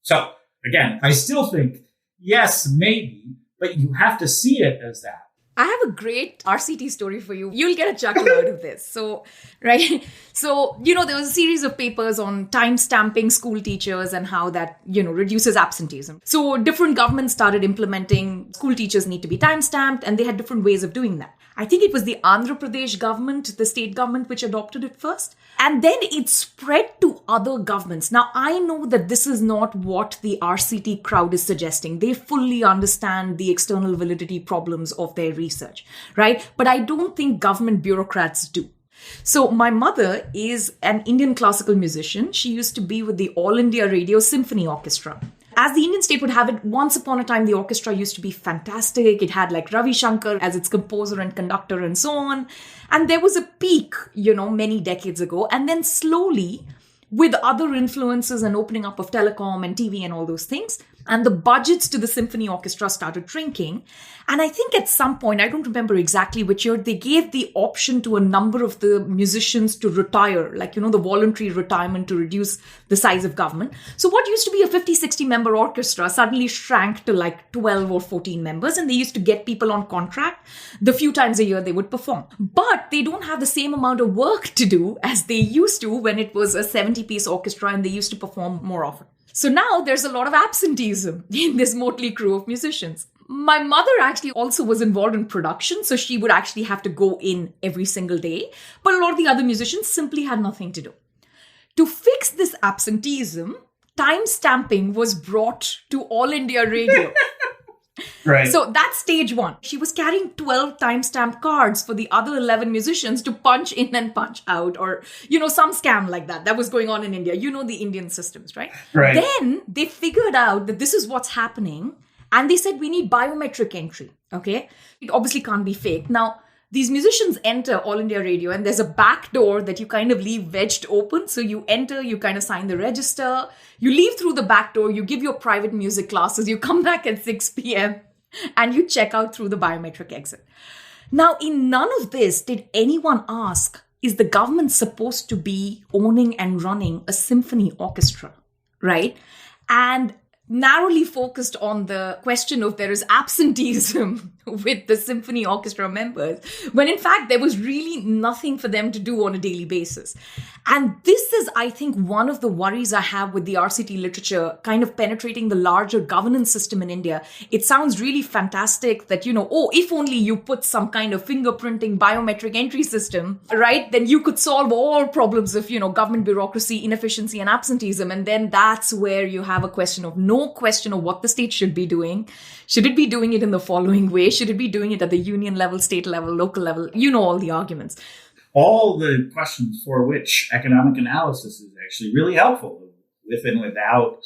B: So, again, I still think, yes, maybe, but you have to see it as that.
C: I have a great RCT story for you. You'll get a chuckle out of this. So, right. So, there was a series of papers on time stamping school teachers and how that, reduces absenteeism. So different governments started implementing school teachers need to be time stamped, and they had different ways of doing that. I think it was the Andhra Pradesh government, the state government, which adopted it first. And then it spread to other governments. Now, I know that this is not what the RCT crowd is suggesting. They fully understand the external validity problems of their research, right? But I don't think government bureaucrats do. So my mother is an Indian classical musician. She used to be with the All India Radio Symphony Orchestra. As the Indian state would have it, once upon a time, the orchestra used to be fantastic. It had like Ravi Shankar as its composer and conductor and so on. And there was a peak, many decades ago. And then slowly, with other influences and opening up of telecom and TV and all those things, and the budgets to the symphony orchestra started shrinking. And I think at some point, I don't remember exactly which year, they gave the option to a number of the musicians to retire, like, the voluntary retirement to reduce the size of government. So what used to be a 50, 60 member orchestra suddenly shrank to like 12 or 14 members, and they used to get people on contract the few times a year they would perform. But they don't have the same amount of work to do as they used to when it was a 70-piece orchestra and they used to perform more often. So now there's a lot of absenteeism in this motley crew of musicians. My mother actually also was involved in production, so she would actually have to go in every single day. But a lot of the other musicians simply had nothing to do. To fix this absenteeism, time stamping was brought to All India Radio.
B: Right.
C: So that's stage one. She was carrying 12 timestamp cards for the other 11 musicians to punch in and punch out, or, some scam like that. That was going on in India. The Indian systems, right?
B: Right.
C: Then they figured out that this is what's happening. And they said, we need biometric entry. Okay. It obviously can't be fake. Now, these musicians enter All India Radio, and there's a back door that you kind of leave wedged open. So you enter, you kind of sign the register, you leave through the back door, you give your private music classes, you come back at 6 p.m. and you check out through the biometric exit. Now, in none of this did anyone ask, is the government supposed to be owning and running a symphony orchestra, right? And narrowly focused on the question of there is absenteeism with the symphony orchestra members, when in fact there was really nothing for them to do on a daily basis. And this is, I think, one of the worries I have with the RCT literature kind of penetrating the larger governance system in India. It sounds really fantastic that, if only you put some kind of fingerprinting biometric entry system, right, then you could solve all problems of, government bureaucracy, inefficiency, and absenteeism. And then that's where you have no question of what the state should be doing. Should it be doing it in the following way? Should it be doing it at the union level, state level, local level? All the arguments.
B: All the questions for which economic analysis is actually really helpful. With and without,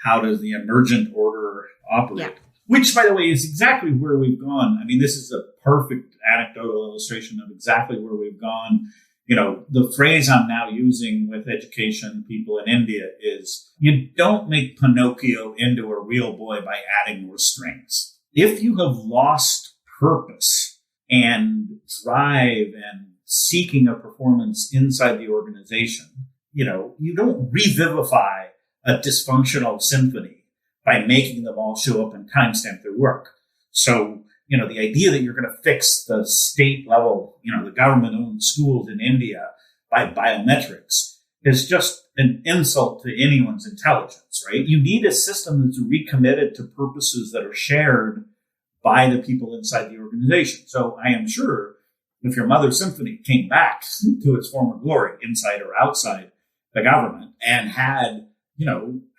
B: how does the emergent order operate?
C: Yeah.
B: Which, by the way, is exactly where we've gone. I mean, this is a perfect anecdotal illustration of exactly where we've gone. The phrase I'm now using with education people in India is, you don't make Pinocchio into a real boy by adding more strings. If you have lost purpose and drive and seeking a performance inside the organization, you don't revivify a dysfunctional symphony by making them all show up and timestamp their work. So, the idea that you're going to fix the state level, the government-owned schools in India by biometrics is just an insult to anyone's intelligence, right? You need a system that's recommitted to purposes that are shared by the people inside the organization. So I am sure if your Mother Symphony came back to its former glory, inside or outside the government, and had,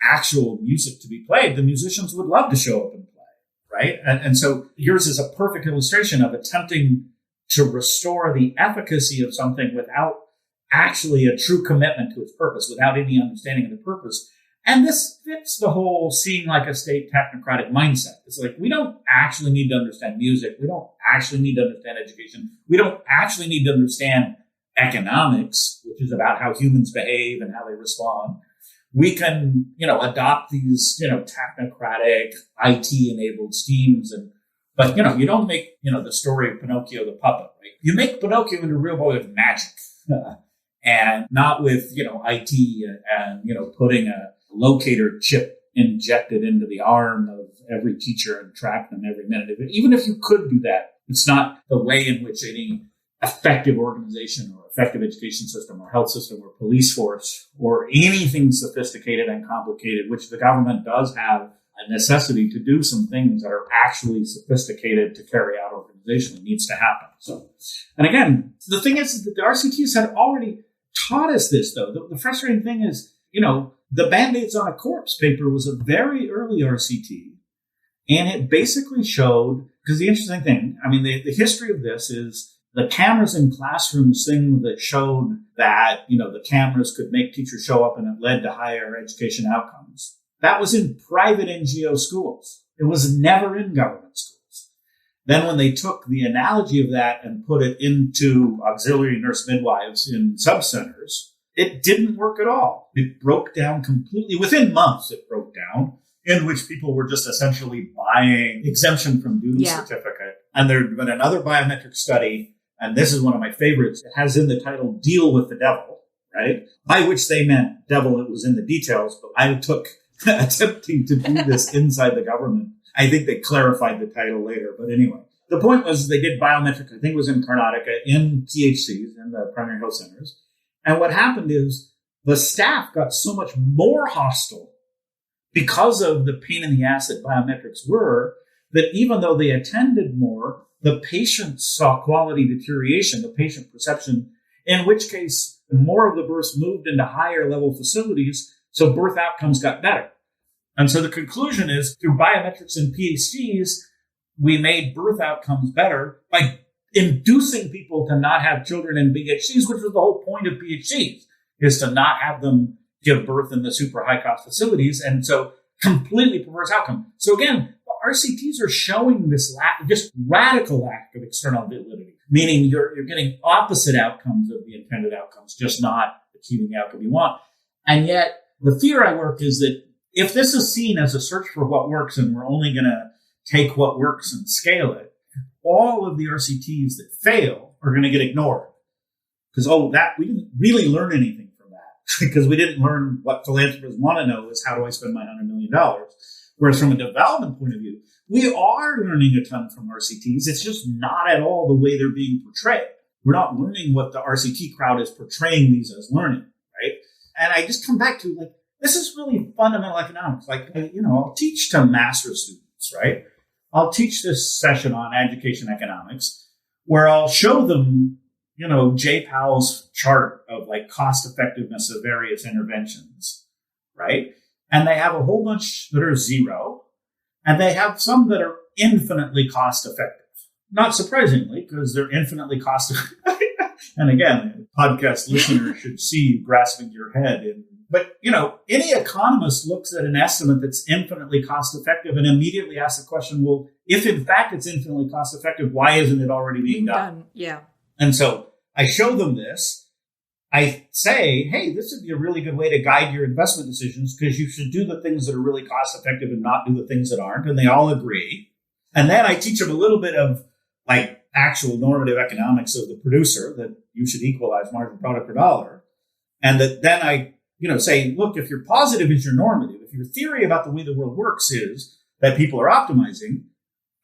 B: actual music to be played, the musicians would love to show up and play, right? And so yours is a perfect illustration of attempting to restore the efficacy of something without actually a true commitment to its purpose, without any understanding of the purpose. And this fits the whole seeing like a state technocratic mindset. It's like, we don't actually need to understand music. We don't actually need to understand education. We don't actually need to understand economics, which is about how humans behave and how they respond. We can, adopt these, technocratic, IT-enabled schemes. But you don't make, the story of Pinocchio the puppet, right? You make Pinocchio into a real boy with magic and not with, IT and, putting a locator chip injected into the arm of every teacher and track them every minute. Even if you could do that, it's not the way in which any effective organization or effective education system or health system or police force or anything sophisticated and complicated, which the government does have a necessity to do some things that are actually sophisticated to carry out organizationally, needs to happen. So, and again, the thing is that the RCTs had already taught us this, though. The frustrating thing is, the Band-Aids on a Corpse paper was a very early RCT, and it basically showed, because the interesting thing, the history of this is the cameras in classrooms thing that showed that, the cameras could make teachers show up and it led to higher education outcomes. That was in private NGO schools. It was never in government schools. Then when they took the analogy of that and put it into auxiliary nurse midwives in sub-centers, it didn't work at all. It broke down completely. Within months, it broke down, in which people were just essentially buying exemption from duty certificate. And there had been another biometric study, and this is one of my favorites. It has in the title, Deal with the Devil, right? By which they meant devil, it was in the details, but I took attempting to do this inside the government. I think they clarified the title later, but anyway. The point was they did biometric, I think it was in Karnataka, in PHCs, in the primary health centers. And what happened is the staff got so much more hostile because of the pain in the ass that biometrics were, that even though they attended more, the patients saw quality deterioration, the patient perception, in which case more of the births moved into higher level facilities, so birth outcomes got better. And so the conclusion is, through biometrics and PhDs, we made birth outcomes better by inducing people to not have children in PhDs, which was the whole point of PhDs, is to not have them give birth in the super high cost facilities. And so completely perverse outcome. So again, the RCTs are showing this just radical lack of external validity, meaning you're getting opposite outcomes of the intended outcomes, just not achieving the outcome you want. And yet the fear I work is that if this is seen as a search for what works and we're only going to take what works and scale it, all of the RCTs that fail are going to get ignored. Because, we didn't really learn anything from that. Because we didn't learn what philanthropists want to know is, how do I spend my $100 million? Whereas from a development point of view, we are learning a ton from RCTs. It's just not at all the way they're being portrayed. We're not learning what the RCT crowd is portraying these as learning, right? And I just come back to like, this is really fundamental economics. Like, I'll teach to master's students, right? I'll teach this session on education economics where I'll show them, Jay Powell's chart of like cost effectiveness of various interventions, right? And they have a whole bunch that are zero, and they have some that are infinitely cost effective. Not surprisingly, because they're infinitely cost effective. And again, podcast listeners should see you grasping your head. But any economist looks at an estimate that's infinitely cost effective and immediately asks the question, well, if in fact it's infinitely cost effective, why isn't it already being done?
C: Yeah.
B: And so I show them this. I say, hey, this would be a really good way to guide your investment decisions because you should do the things that are really cost effective and not do the things that aren't. And they all agree. And then I teach them a little bit of like actual normative economics of the producer that you should equalize marginal product per dollar. And that then I, say, look, if your positive is your normative, if your theory about the way the world works is that people are optimizing,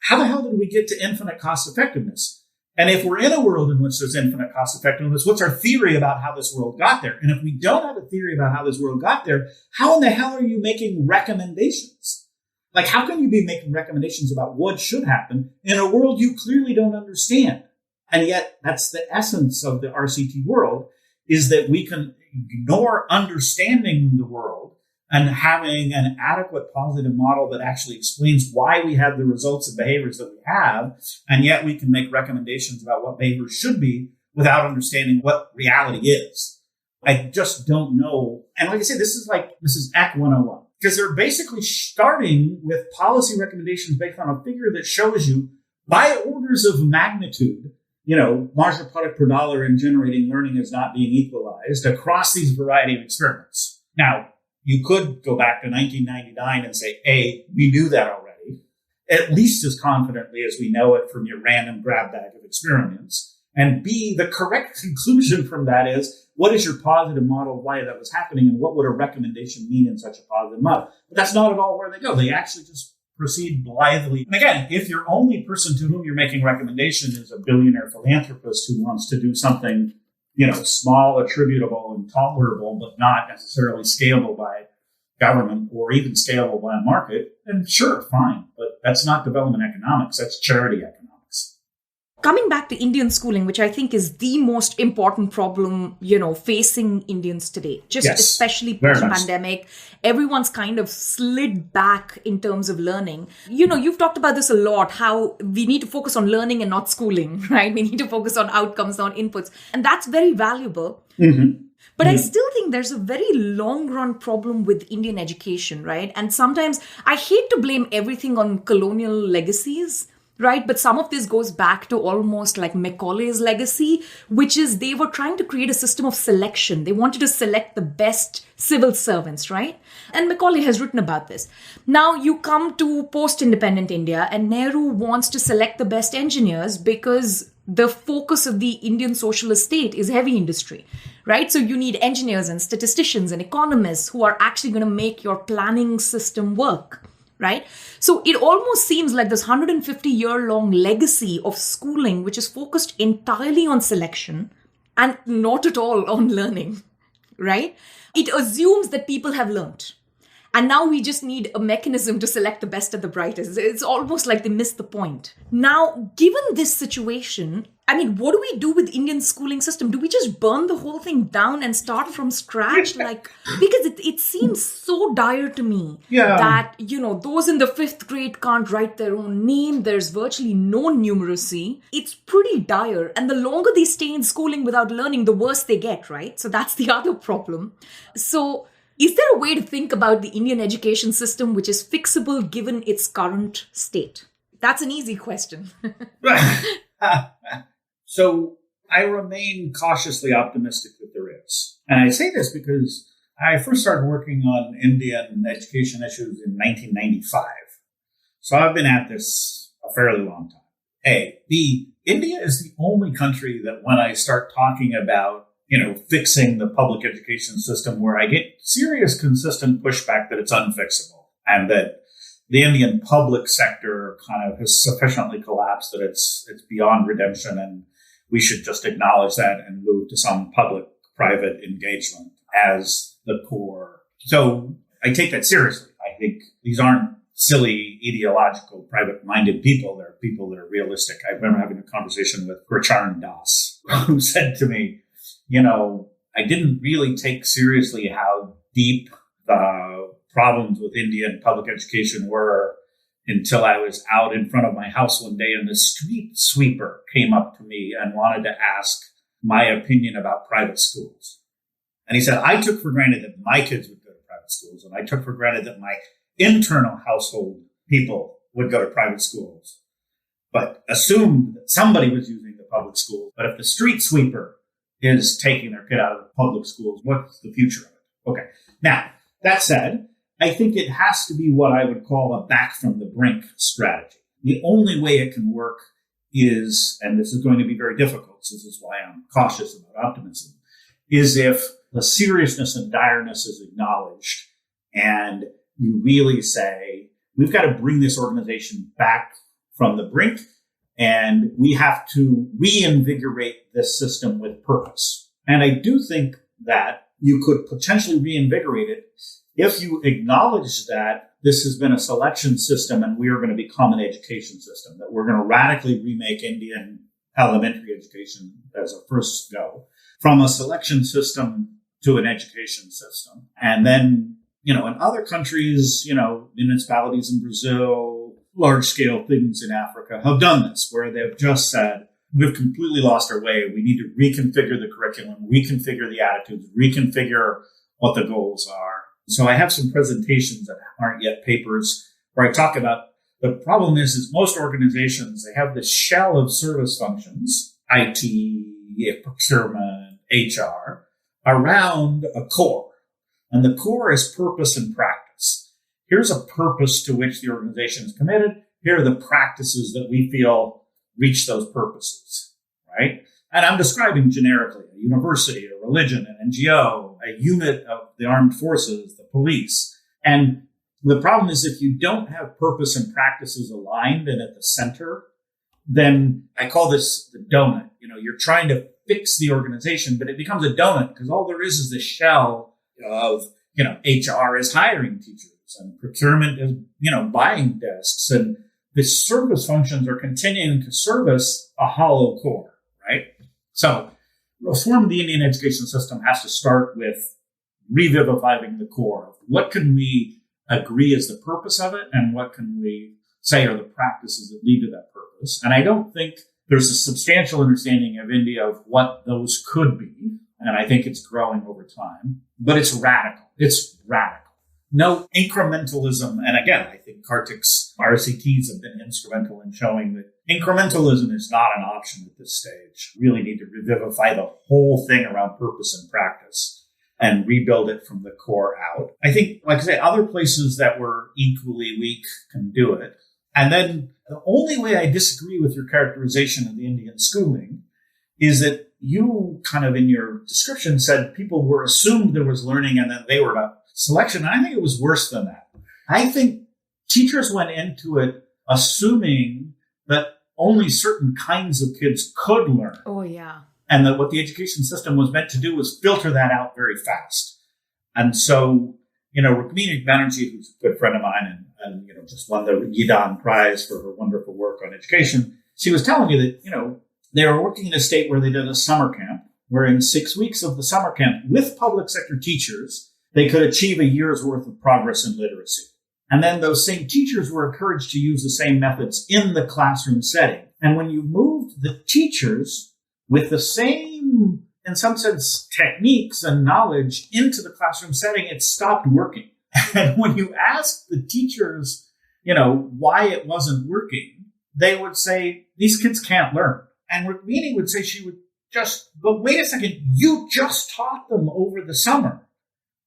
B: how the hell did we get to infinite cost effectiveness? And if we're in a world in which there's infinite cost effectiveness, what's our theory about how this world got there? And if we don't have a theory about how this world got there, how in the hell are you making recommendations? Like, how can you be making recommendations about what should happen in a world you clearly don't understand? And yet that's the essence of the RCT world, is that we can ignore understanding the world and having an adequate positive model that actually explains why we have the results and behaviors that we have. And yet we can make recommendations about what behaviors should be without understanding what reality is. I just don't know. And like I said, this is EC 101, because they're basically starting with policy recommendations based on a figure that shows you by orders of magnitude, marginal product per dollar in generating learning is not being equalized across these variety of experiments. Now, you could go back to 1999 and say, A, we knew that already, at least as confidently as we know it from your random grab bag of experiments. And B, the correct conclusion from that is, what is your positive model of why that was happening, and what would a recommendation mean in such a positive model? But that's not at all where they go. They actually just proceed blithely. And again, if your only person to whom you're making recommendation is a billionaire philanthropist who wants to do something, small, attributable, and tolerable, but not necessarily scalable by government or even scalable by a market, then sure, fine. But that's not development economics. That's charity economics.
C: Coming back to Indian schooling, which I think is the most important problem, facing Indians today, especially post-pandemic, everyone's kind of slid back in terms of learning. You've talked about this a lot, how we need to focus on learning and not schooling, right? We need to focus on outcomes, not inputs. And that's very valuable. Mm-hmm. But I still think there's a very long run problem with Indian education, right? And sometimes I hate to blame everything on colonial legacies, right? But some of this goes back to almost like Macaulay's legacy, which is they were trying to create a system of selection. They wanted to select the best civil servants, right? And Macaulay has written about this. Now you come to post-independent India, and Nehru wants to select the best engineers because the focus of the Indian socialist state is heavy industry, right? So you need engineers and statisticians and economists who are actually going to make your planning system work. Right? So it almost seems like this 150-year-long legacy of schooling, which is focused entirely on selection and not at all on learning, right? It assumes that people have learned. And now we just need a mechanism to select the best and the brightest. It's almost like they missed the point. Now, given this situation, what do we do with Indian schooling system? Do we just burn the whole thing down and start from scratch? Because it seems so dire to me that, those in the 5th grade can't write their own name. There's virtually no numeracy. It's pretty dire. And the longer they stay in schooling without learning, the worse they get, right? So that's the other problem. So is there a way to think about the Indian education system which is fixable given its current state? That's an easy question.
B: So I remain cautiously optimistic that there is. And I say this because I first started working on Indian education issues in 1995. So I've been at this a fairly long time. A. B. India is the only country that when I start talking about, fixing the public education system, where I get serious, consistent pushback that it's unfixable and that the Indian public sector kind of has sufficiently collapsed that it's beyond redemption, and we should just acknowledge that and move to some public-private engagement as the core. So I take that seriously. I think these aren't silly, ideological, private-minded people. They're people that are realistic. I remember having a conversation with Pritchett Das, who said to me, I didn't really take seriously how deep the problems with Indian public education were until I was out in front of my house one day and the street sweeper came up to me and wanted to ask my opinion about private schools. And he said, I took for granted that my kids would go to private schools, and I took for granted that my internal household people would go to private schools, but assumed that somebody was using the public school. But if the street sweeper is taking their kid out of the public schools, what's the future of it? Okay. Now, that said, I think it has to be what I would call a back from the brink strategy. The only way it can work is, and this is going to be very difficult, so this is why I'm cautious about optimism, is if the seriousness and direness is acknowledged and you really say, we've got to bring this organization back from the brink, and we have to reinvigorate this system with purpose. And I do think that you could potentially reinvigorate it if you acknowledge that this has been a selection system and we are going to become an education system, that we're going to radically remake Indian elementary education as a first go from a selection system to an education system. And then, in other countries, municipalities in Brazil, large scale things in Africa have done this, where they've just said, we've completely lost our way. We need to reconfigure the curriculum, reconfigure the attitudes, reconfigure what the goals are. So I have some presentations that aren't yet papers where I talk about the problem is most organizations, they have this shell of service functions, IT, procurement, HR, around a core. And the core is purpose and practice. Here's a purpose to which the organization is committed. Here are the practices that we feel reach those purposes, right? And I'm describing generically a university, a religion, an NGO, a unit of the armed forces, the police. And the problem is if you don't have purpose and practices aligned and at the center, then I call this the donut. You're trying to fix the organization, but it becomes a donut because all there is this shell of, HR is hiring teachers and procurement is, buying desks, and the service functions are continuing to service a hollow core, right? So reform of the Indian education system has to start with revivifying the core. What can we agree is the purpose of it, and what can we say are the practices that lead to that purpose? And I don't think there's a substantial understanding of India of what those could be. And I think it's growing over time, but it's radical. It's radical. No incrementalism. And again, I think Karthik's RCTs have been instrumental in showing that incrementalism is not an option at this stage. We really need to revivify the whole thing around purpose and practice and rebuild it from the core out. I think, like I say, other places that were equally weak can do it. And then the only way I disagree with your characterization of the Indian schooling is that you kind of in your description said people were assumed there was learning and then they were about selection. I think it was worse than that. I think teachers went into it assuming that only certain kinds of kids could learn.
C: Oh, yeah.
B: And that what the education system was meant to do was filter that out very fast. And so, Rukmini Banerjee, who's a good friend of mine and just won the Yidan Prize for her wonderful work on education, she was telling me that, they were working in a state where they did a summer camp, where in 6 weeks of the summer camp with public sector teachers, they could achieve a year's worth of progress in literacy. And then those same teachers were encouraged to use the same methods in the classroom setting. And when you moved the teachers with the same, in some sense, techniques and knowledge into the classroom setting, it stopped working. And when you asked the teachers, why it wasn't working, they would say, these kids can't learn. And Rukmini would say but wait a second, you just taught them over the summer.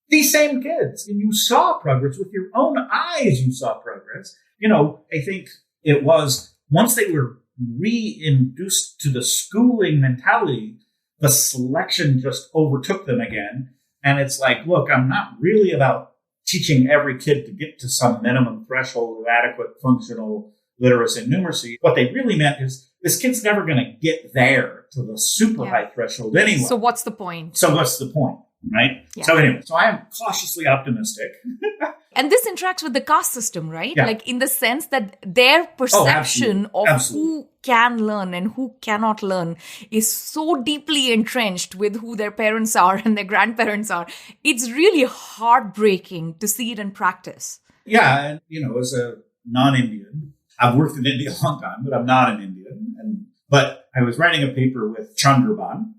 B: These same kids, and you saw progress with your own eyes, you saw progress. I think it was once they were reintroduced to the schooling mentality, the selection just overtook them again. And it's like, look, I'm not really about teaching every kid to get to some minimum threshold of adequate functional literacy and numeracy. What they really meant is this kid's never going to get there to the super high threshold anyway.
C: So what's the point?
B: Right?
C: Yeah.
B: So anyway, so I am cautiously optimistic.
C: And this interacts with the caste system, right?
B: Yeah.
C: Like in the sense that their perception of
B: Absolutely.
C: who can learn and who cannot learn is so deeply entrenched with who their parents are and their grandparents are. It's really heartbreaking to see it in practice.
B: Yeah. And, as a non-Indian, I've worked in India a long time, but I'm not an Indian. But I was writing a paper with Chandraban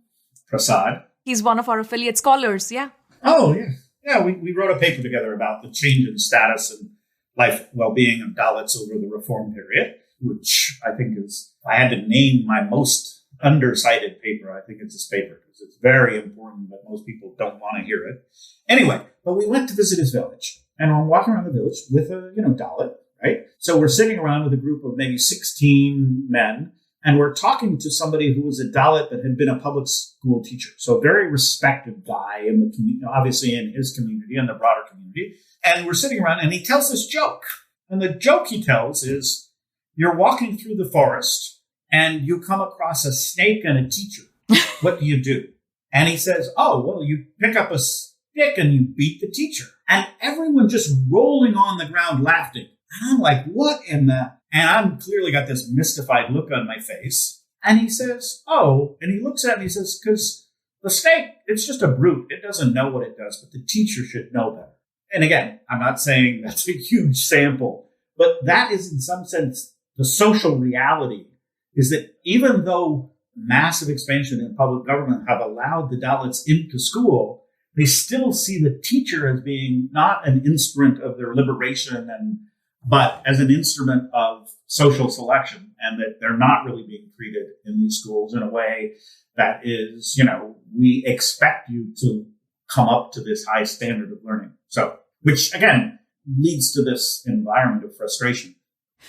B: Prasad.
C: He's one of our affiliate scholars, yeah.
B: Oh, yeah. Yeah, we wrote a paper together about the change in status and life well-being of Dalits over the reform period, which I think is, if I had to name my most undercited paper, I think it's this paper because it's very important, but most people don't want to hear it. Anyway, but we went to visit his village, and we're walking around the village with a, Dalit, right? So we're sitting around with a group of maybe 16 men, and we're talking to somebody who was a Dalit that had been a public school teacher. So a very respected guy in the community, obviously in his community and the broader community. And we're sitting around and he tells this joke. And the joke he tells is, you're walking through the forest and you come across a snake and a teacher. What do? And he says, oh, well, you pick up a stick and you beat the teacher. And everyone just rolling on the ground laughing. And I'm like, what in the... And I'm clearly got this mystified look on my face. And he says, oh, and he looks at me and he says, because the snake, it's just a brute. It doesn't know what it does, but the teacher should know better. And again, I'm not saying that's a huge sample, but that is in some sense the social reality is that even though massive expansion in public government have allowed the Dalits into school, they still see the teacher as being not an instrument of their liberation but as an instrument of social selection, and that they're not really being treated in these schools in a way that is, we expect you to come up to this high standard of learning. So, which again leads to this environment of frustration.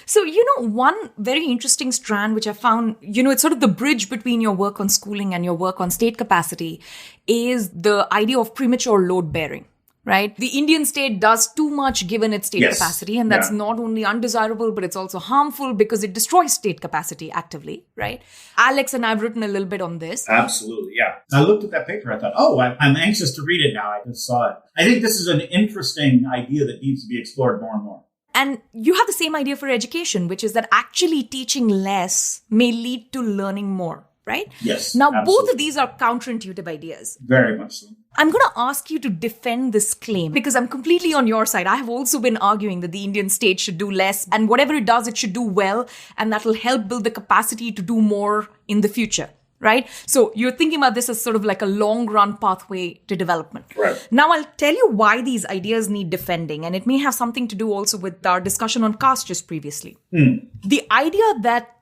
C: So, one very interesting strand, which I found, it's sort of the bridge between your work on schooling and your work on state capacity, is the idea of premature load bearing. Right? The Indian state does too much given its state capacity, and that's not only undesirable, but it's also harmful because it destroys state capacity actively, right? Alex and I've written a little bit on this.
B: Absolutely, yeah. I looked at that paper. I thought, I'm anxious to read it now. I just saw it. I think this is an interesting idea that needs to be explored more and more.
C: And you have the same idea for education, which is that actually teaching less may lead to learning more, right?
B: Yes.
C: Now,
B: absolutely.
C: Both of these are counterintuitive ideas.
B: Very much so.
C: I'm going to ask you to defend this claim because I'm completely on your side. I have also been arguing that the Indian state should do less, and whatever it does, it should do well, and that will help build the capacity to do more in the future, right? So you're thinking about this as sort of like a long-run pathway to development.
B: Right.
C: Now, I'll tell you why these ideas need defending, and it may have something to do also with our discussion on caste just previously. The idea that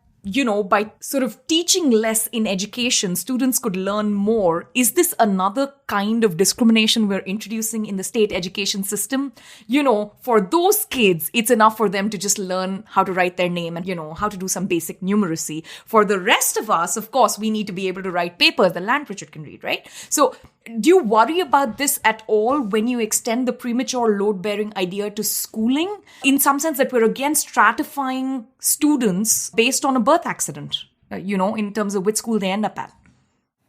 C: by sort of teaching less in education, students could learn more. Is this another kind of discrimination we're introducing in the state education system? For those kids, it's enough for them to just learn how to write their name and, how to do some basic numeracy. For the rest of us, of course, we need to be able to write papers that Lant Pritchett can read, right? So do you worry about this at all when you extend the premature load-bearing idea to schooling? In some sense that we're again stratifying students based on a birth accident, in terms of which school they end up at.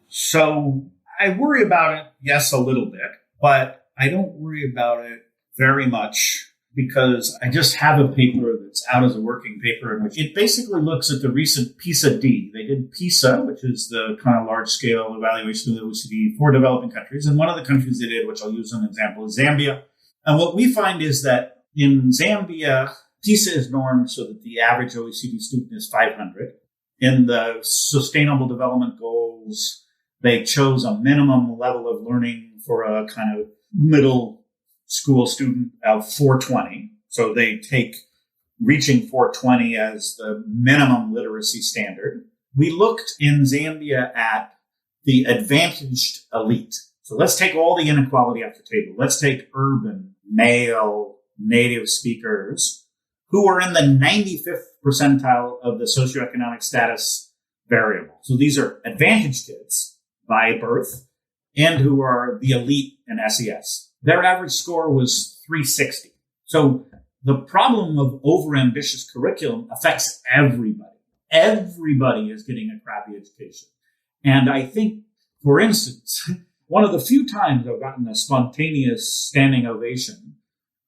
B: So I worry about it, yes, a little bit, but I don't worry about it very much because I just have a paper that's out as a working paper in which it basically looks at the recent PISA-D. They did PISA, which is the kind of large-scale evaluation of the OECD for developing countries. And one of the countries they did, which I'll use as an example, is Zambia. And what we find is that in Zambia, PISA is normed so that the average OECD student is 500. In the Sustainable Development Goals, they chose a minimum level of learning for a kind of middle school student of 420. So they take reaching 420 as the minimum literacy standard. We looked in Zambia at the advantaged elite. So let's take all the inequality off the table. Let's take urban, male, native speakers who are in the 95th percentile of the socioeconomic status variable. So these are advantaged kids by birth and who are the elite in SES. Their average score was 360. So the problem of overambitious curriculum affects everybody. Everybody is getting a crappy education. And I think, for instance, one of the few times I've gotten a spontaneous standing ovation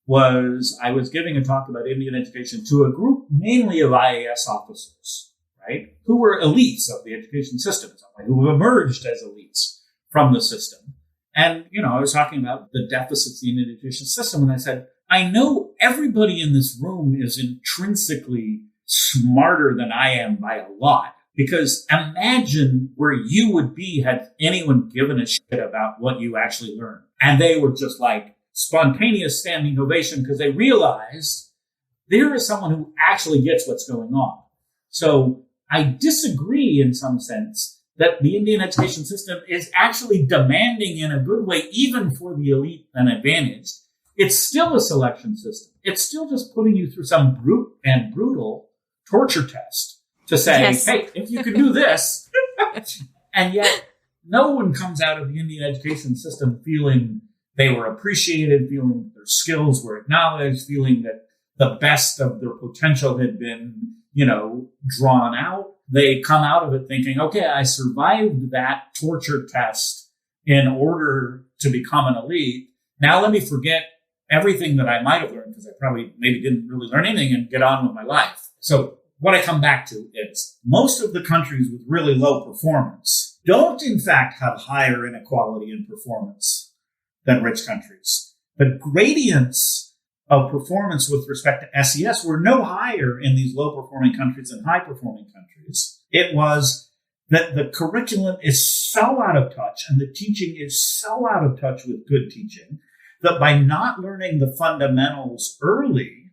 B: was I was giving a talk about Indian education to a group mainly of IAS officers, right, who were elites of the education system, who have emerged as elites from the system. And, I was talking about the deficits in the Indian education system, and I said, I know everybody in this room is intrinsically smarter than I am by a lot. Because imagine where you would be had anyone given a shit about what you actually learned. And they were just like spontaneous standing ovation because they realized there is someone who actually gets what's going on. So I disagree in some sense that the Indian education system is actually demanding in a good way, even for the elite and advantaged. It's still a selection system. It's still just putting you through some brute and brutal torture test to say, yes, hey, if you can do this, and yet no one comes out of the Indian education system feeling they were appreciated, feeling their skills were acknowledged, feeling that the best of their potential had been, drawn out. They come out of it thinking, okay, I survived that torture test in order to become an elite. Now let me forget everything that I might have learned because I probably maybe didn't really learn anything and get on with my life. So what I come back to is most of the countries with really low performance don't, in fact, have higher inequality in performance than rich countries. The gradients of performance with respect to SES were no higher in these low-performing countries than high-performing countries. It was that the curriculum is so out of touch and the teaching is so out of touch with good teaching that by not learning the fundamentals early,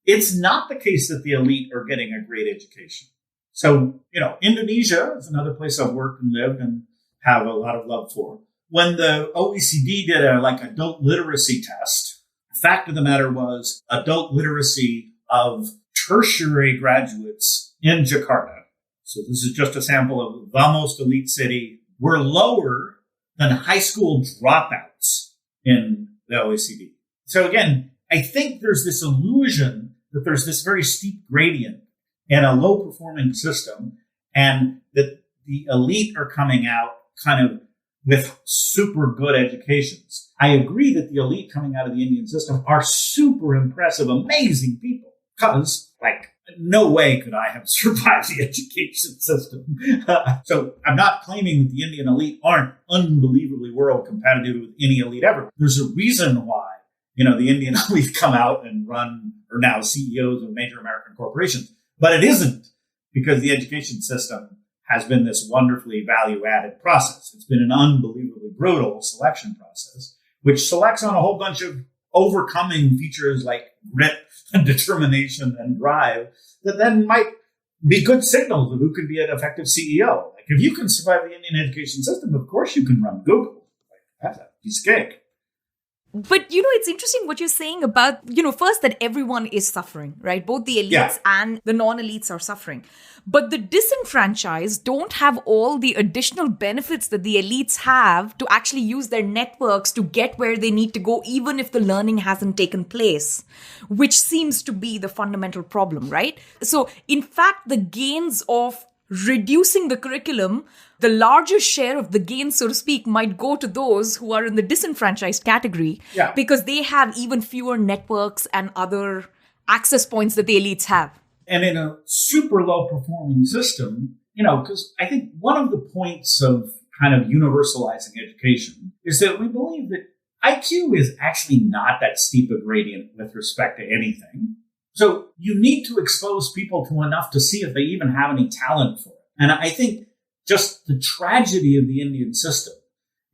B: it's not the case that the elite are getting a great education. So, Indonesia is another place I've worked and lived and have a lot of love for. When the OECD did a adult literacy test, the fact of the matter was adult literacy of tertiary graduates in Jakarta. So this is just a sample of the most elite city. Were lower than high school dropouts in the OECD. So again, I think there's this illusion that there's this very steep gradient in a low-performing system and that the elite are coming out kind of with super good educations. I agree that the elite coming out of the Indian system are super impressive, amazing people because, no way could I have survived the education system. So I'm not claiming that the Indian elite aren't unbelievably world competitive with any elite ever. There's a reason why the Indian elite come out and are now CEOs of major American corporations. But it isn't because the education system has been this wonderfully value-added process. It's been an unbelievably brutal selection process, which selects on a whole bunch of overcoming features like grit and determination and drive that then might be good signals of who could be an effective CEO. If you can survive the Indian education system, of course you can run Google. That's a piece of cake.
C: But, it's interesting what you're saying about, first that everyone is suffering, right? Both the elites and the non-elites are suffering. But the disenfranchised don't have all the additional benefits that the elites have to actually use their networks to get where they need to go, even if the learning hasn't taken place, which seems to be the fundamental problem, right? So, in fact, the gains of reducing the curriculum, the largest share of the gains, so to speak, might go to those who are in the disenfranchised category because they have even fewer networks and other access points that the elites have.
B: And in a super low performing system, because I think one of the points of kind of universalizing education is that we believe that IQ is actually not that steep a gradient with respect to anything. So you need to expose people to enough to see if they even have any talent for it. And I think just the tragedy of the Indian system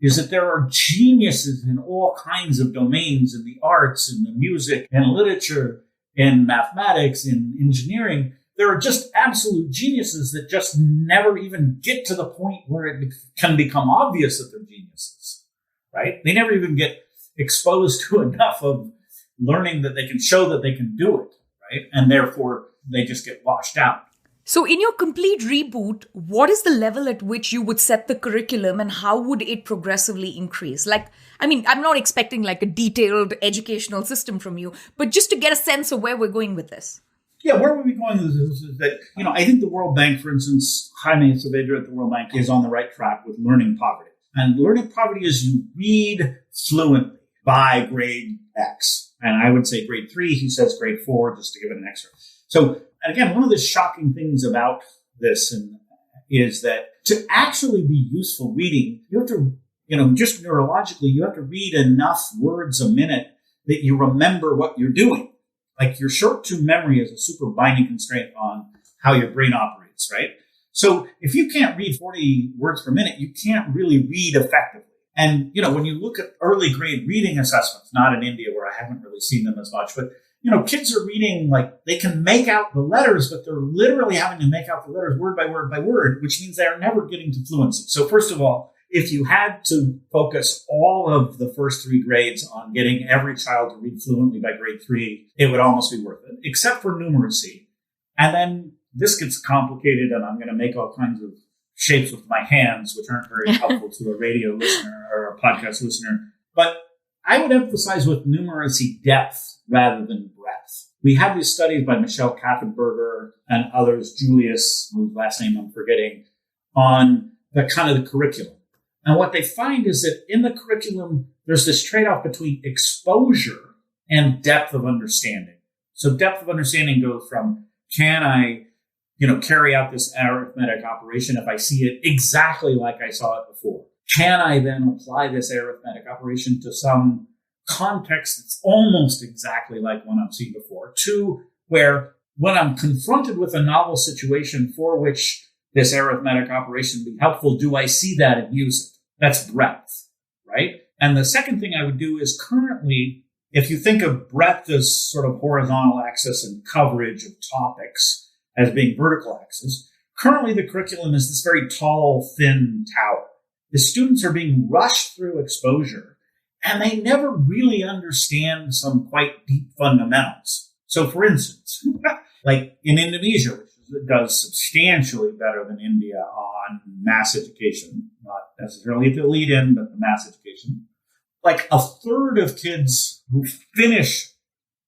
B: is that there are geniuses in all kinds of domains, in the arts, in the music, in literature, in mathematics, in engineering. There are just absolute geniuses that just never even get to the point where it can become obvious that they're geniuses, right? They never even get exposed to enough of learning that they can show that they can do it. Right? And therefore, they just get washed out.
C: So in your complete reboot, what is the level at which you would set the curriculum and how would it progressively increase? Like, I mean, I'm not expecting like a detailed educational system from you, but just to get a sense of where we're going with this.
B: Yeah, where we're going with this is that, I think the World Bank, for instance, Jaime Saavedra at the World Bank is on the right track with learning poverty. And learning poverty is you read fluently by grade X. And I would say grade 3, he says grade 4, just to give it an extra. So, again, one of the shocking things about this is that to actually be useful reading, you have to, just neurologically, you have to read enough words a minute that you remember what you're doing. Like your short-term memory is a super binding constraint on how your brain operates, right? So if you can't read 40 words per minute, you can't really read effectively. And, when you look at early grade reading assessments, not in India where I haven't really seen them as much, but kids are reading, like they can make out the letters, but they're literally having to make out the letters word by word by word, which means they're never getting to fluency. So first of all, if you had to focus all of the first 3 grades on getting every child to read fluently by grade 3, it would almost be worth it, except for numeracy. And then this gets complicated, and I'm going to make all kinds of shapes with my hands, which aren't very helpful to a radio listener or a podcast listener. But I would emphasize with numeracy depth rather than breadth. We have these studies by Michelle Kaffenberger and others, Julius, whose last name I'm forgetting, on the kind of the curriculum. And what they find is that in the curriculum, there's this trade-off between exposure and depth of understanding. So depth of understanding goes from, can I, carry out this arithmetic operation if I see it exactly like I saw it before? Can I then apply this arithmetic operation to some context that's almost exactly like one I've seen before? 2, where when I'm confronted with a novel situation for which this arithmetic operation would be helpful, do I see that and use it? That's breadth, right? And the second thing I would do is currently, if you think of breadth as sort of horizontal axis and coverage of topics as being vertical axis, currently the curriculum is this very tall, thin tower. The students are being rushed through exposure, and they never really understand some quite deep fundamentals. So for instance, like in Indonesia, which does substantially better than India on mass education, not necessarily at the elite end, but the mass education, like a third of kids who finish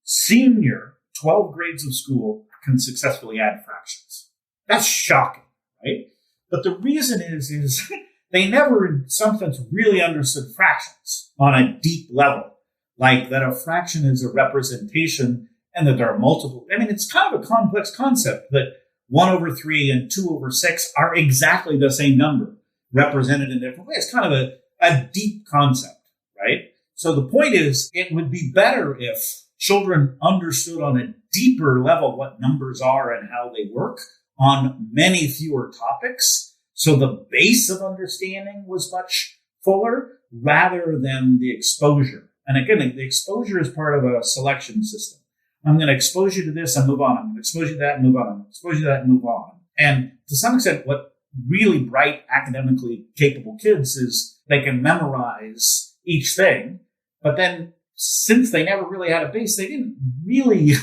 B: senior 12 grades of school can successfully add fractions. That's shocking, right? But the reason is they never, in some sense, really understood fractions on a deep level, like that a fraction is a representation and that there are multiple. I mean, it's kind of a complex concept that 1/3 and 2/6 are exactly the same number represented in different ways. It's kind of a deep concept, right? So the point is, it would be better if children understood on a deeper level what numbers are and how they work on many fewer topics. So the base of understanding was much fuller rather than the exposure. And again, the exposure is part of a selection system. I'm going to expose you to this and move on. I'm going to expose you to that and move on. I'm going to expose you to that and move on. And to some extent, what really bright, academically capable kids is they can memorize each thing. But then since they never really had a base, they didn't really,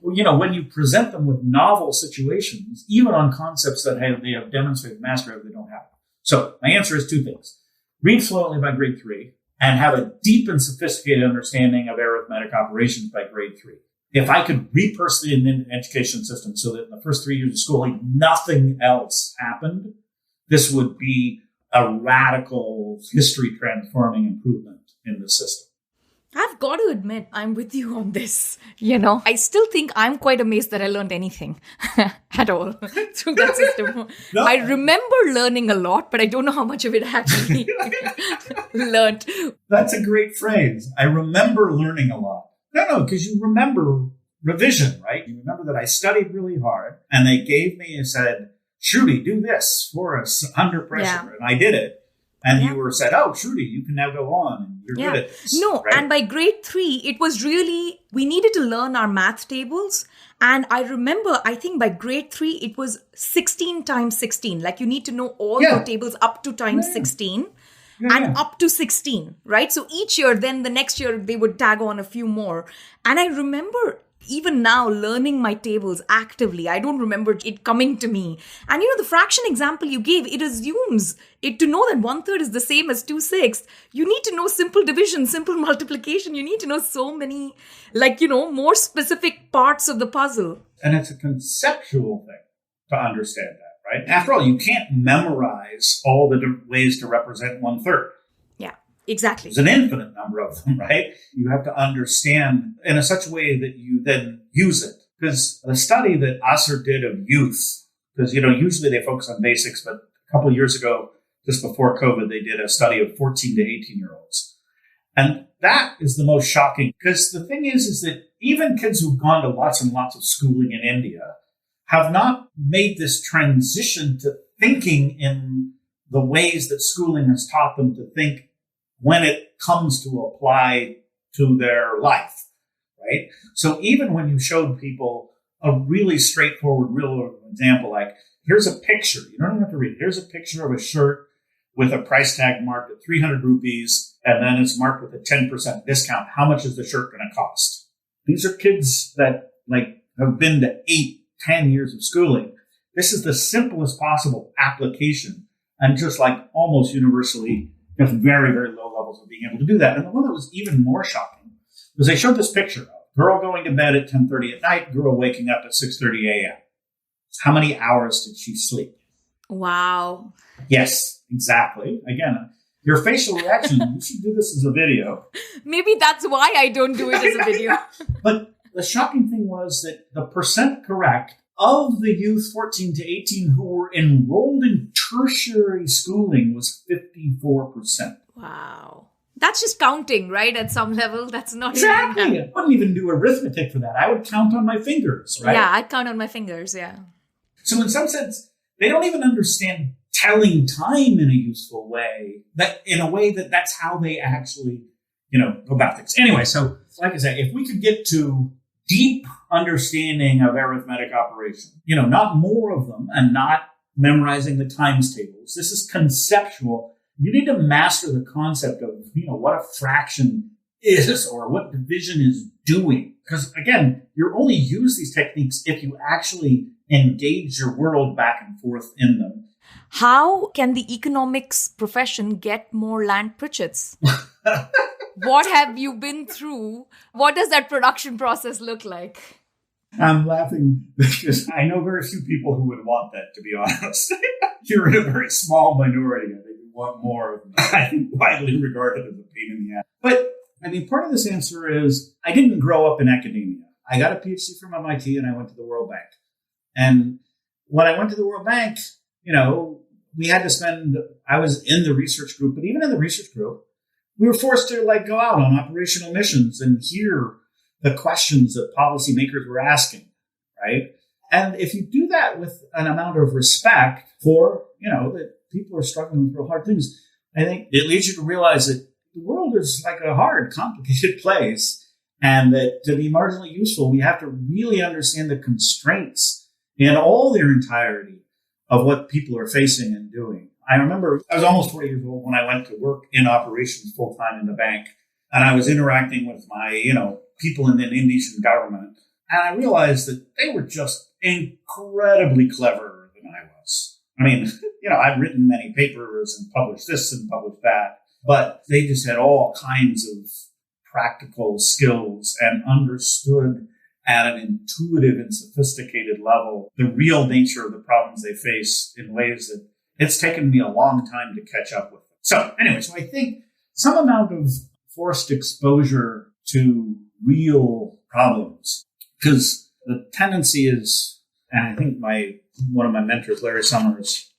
B: when you present them with novel situations, even on concepts that they have demonstrated mastery of, they don't have. So my answer is 2 things. Read fluently by grade 3. And have a deep and sophisticated understanding of arithmetic operations by grade 3. If I could repurpose the Indian education system so that in the first 3 years of schooling, nothing else happened, this would be a radical history transforming improvement in the system.
C: I've got to admit, I'm with you on this. I still think I'm quite amazed that I learned anything at all through that system. No. I remember learning a lot, but I don't know how much of it I actually learned.
B: That's a great phrase. I remember learning a lot. No, because you remember revision, right? You remember that I studied really hard and they gave me and said, Shruti, do this for us under pressure. Yeah. And I did it. And you were said, oh, Shruti, you can now go on. And you're good at this.
C: No,
B: right?
C: And by grade 3, it was really, we needed to learn our math tables. And I remember, I think by grade 3, it was 16 times 16. Like you need to know all your tables up to times 16 and up to 16, right? So each year, then the next year, they would tag on a few more. And I remember even now learning my tables actively. I don't remember it coming to me. And the fraction example you gave, it assumes it to know that 1/3 is the same as 2/6. You need to know simple division, simple multiplication. You need to know so many, more specific parts of the puzzle.
B: And it's a conceptual thing to understand that, right? After all, you can't memorize all the ways to represent 1/3.
C: Yeah, exactly.
B: There's an infinite number of them, right? You have to understand in such a way that you then use it. Because the study that Asser did of youth, because, usually they focus on basics, but a couple of years ago, just before COVID, they did a study of 14 to 18-year-olds. And that is the most shocking, because the thing is that even kids who've gone to lots and lots of schooling in India have not made this transition to thinking in the ways that schooling has taught them to think when it comes to apply to their life, right? So even when you showed people a really straightforward, real example, like here's a picture, you don't even have to read it. Here's a picture of a shirt with a price tag marked at 300 rupees, and then it's marked with a 10% discount. How much is the shirt going to cost? These are kids that have been to 8-10 years of schooling. This is the simplest possible application, and just almost universally, just very, very low levels of being able to do that. And the one that was even more shocking was they showed this picture of girl going to bed at 10:30 at night, girl waking up at 6:30 a.m. How many hours did she sleep?
C: Wow.
B: Yes, exactly. Again, your facial reaction, you should do this as a video.
C: Maybe that's why I don't do it as a video.
B: But the shocking thing was that the percent correct of the youth 14 to 18 who were enrolled in tertiary schooling was 54%.
C: Wow. That's just counting, right? At some level, that's not
B: exactly.
C: Even...
B: I wouldn't even do arithmetic for that. I would count on my fingers, right?
C: Yeah, I'd count on my fingers, yeah.
B: So in some sense, they don't even understand telling time in a useful way, that's how they actually, go about things. Anyway, so like I said, if we could get to deep understanding of arithmetic operation, not more of them and not memorizing the times tables. This is conceptual. You need to master the concept of, what a fraction is or what division is doing. Because again, you only use these techniques if you actually engage your world back and forth in them.
C: How can the economics profession get more Lant Pritchetts? What have you been through? What does that production process look like?
B: I'm laughing because I know very few people who would want that, to be honest. You're in a very small minority. I think you want more of them. I think widely regarded as a pain in the ass. But, part of this answer is I didn't grow up in academia. I got a PhD from MIT and I went to the World Bank. And when I went to the World Bank, we had to I was in the research group, but even in the research group, we were forced to go out on operational missions and hear the questions that policymakers were asking, right? And if you do that with an amount of respect for, that people are struggling with real hard things, I think it leads you to realize that the world is a hard, complicated place. And that to be marginally useful, we have to really understand the constraints in all their entirety of what people are facing and doing. I remember I was almost 40 years old when I went to work in operations full time in the bank. And I was interacting with my, people in the Indonesian government. And I realized that they were just incredibly cleverer than I was. I've written many papers and published this and published that, but they just had all kinds of practical skills and understood at an intuitive and sophisticated level the real nature of the problems they face in ways that it's taken me a long time to catch up with them. So anyway, so I think some amount of forced exposure to real problems, because the tendency is, and I think one of my mentors, Larry Summers'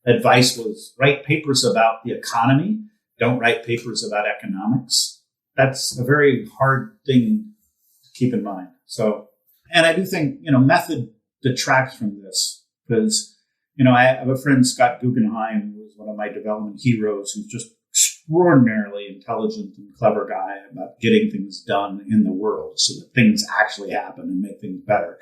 B: advice was write papers about the economy, don't write papers about economics. That's a very hard thing to keep in mind. So, and I do think, method detracts from this because, I have a friend, Scott Guggenheim, who was one of my development heroes, who's just extraordinarily intelligent and clever guy about getting things done in the world so that things actually happen and make things better.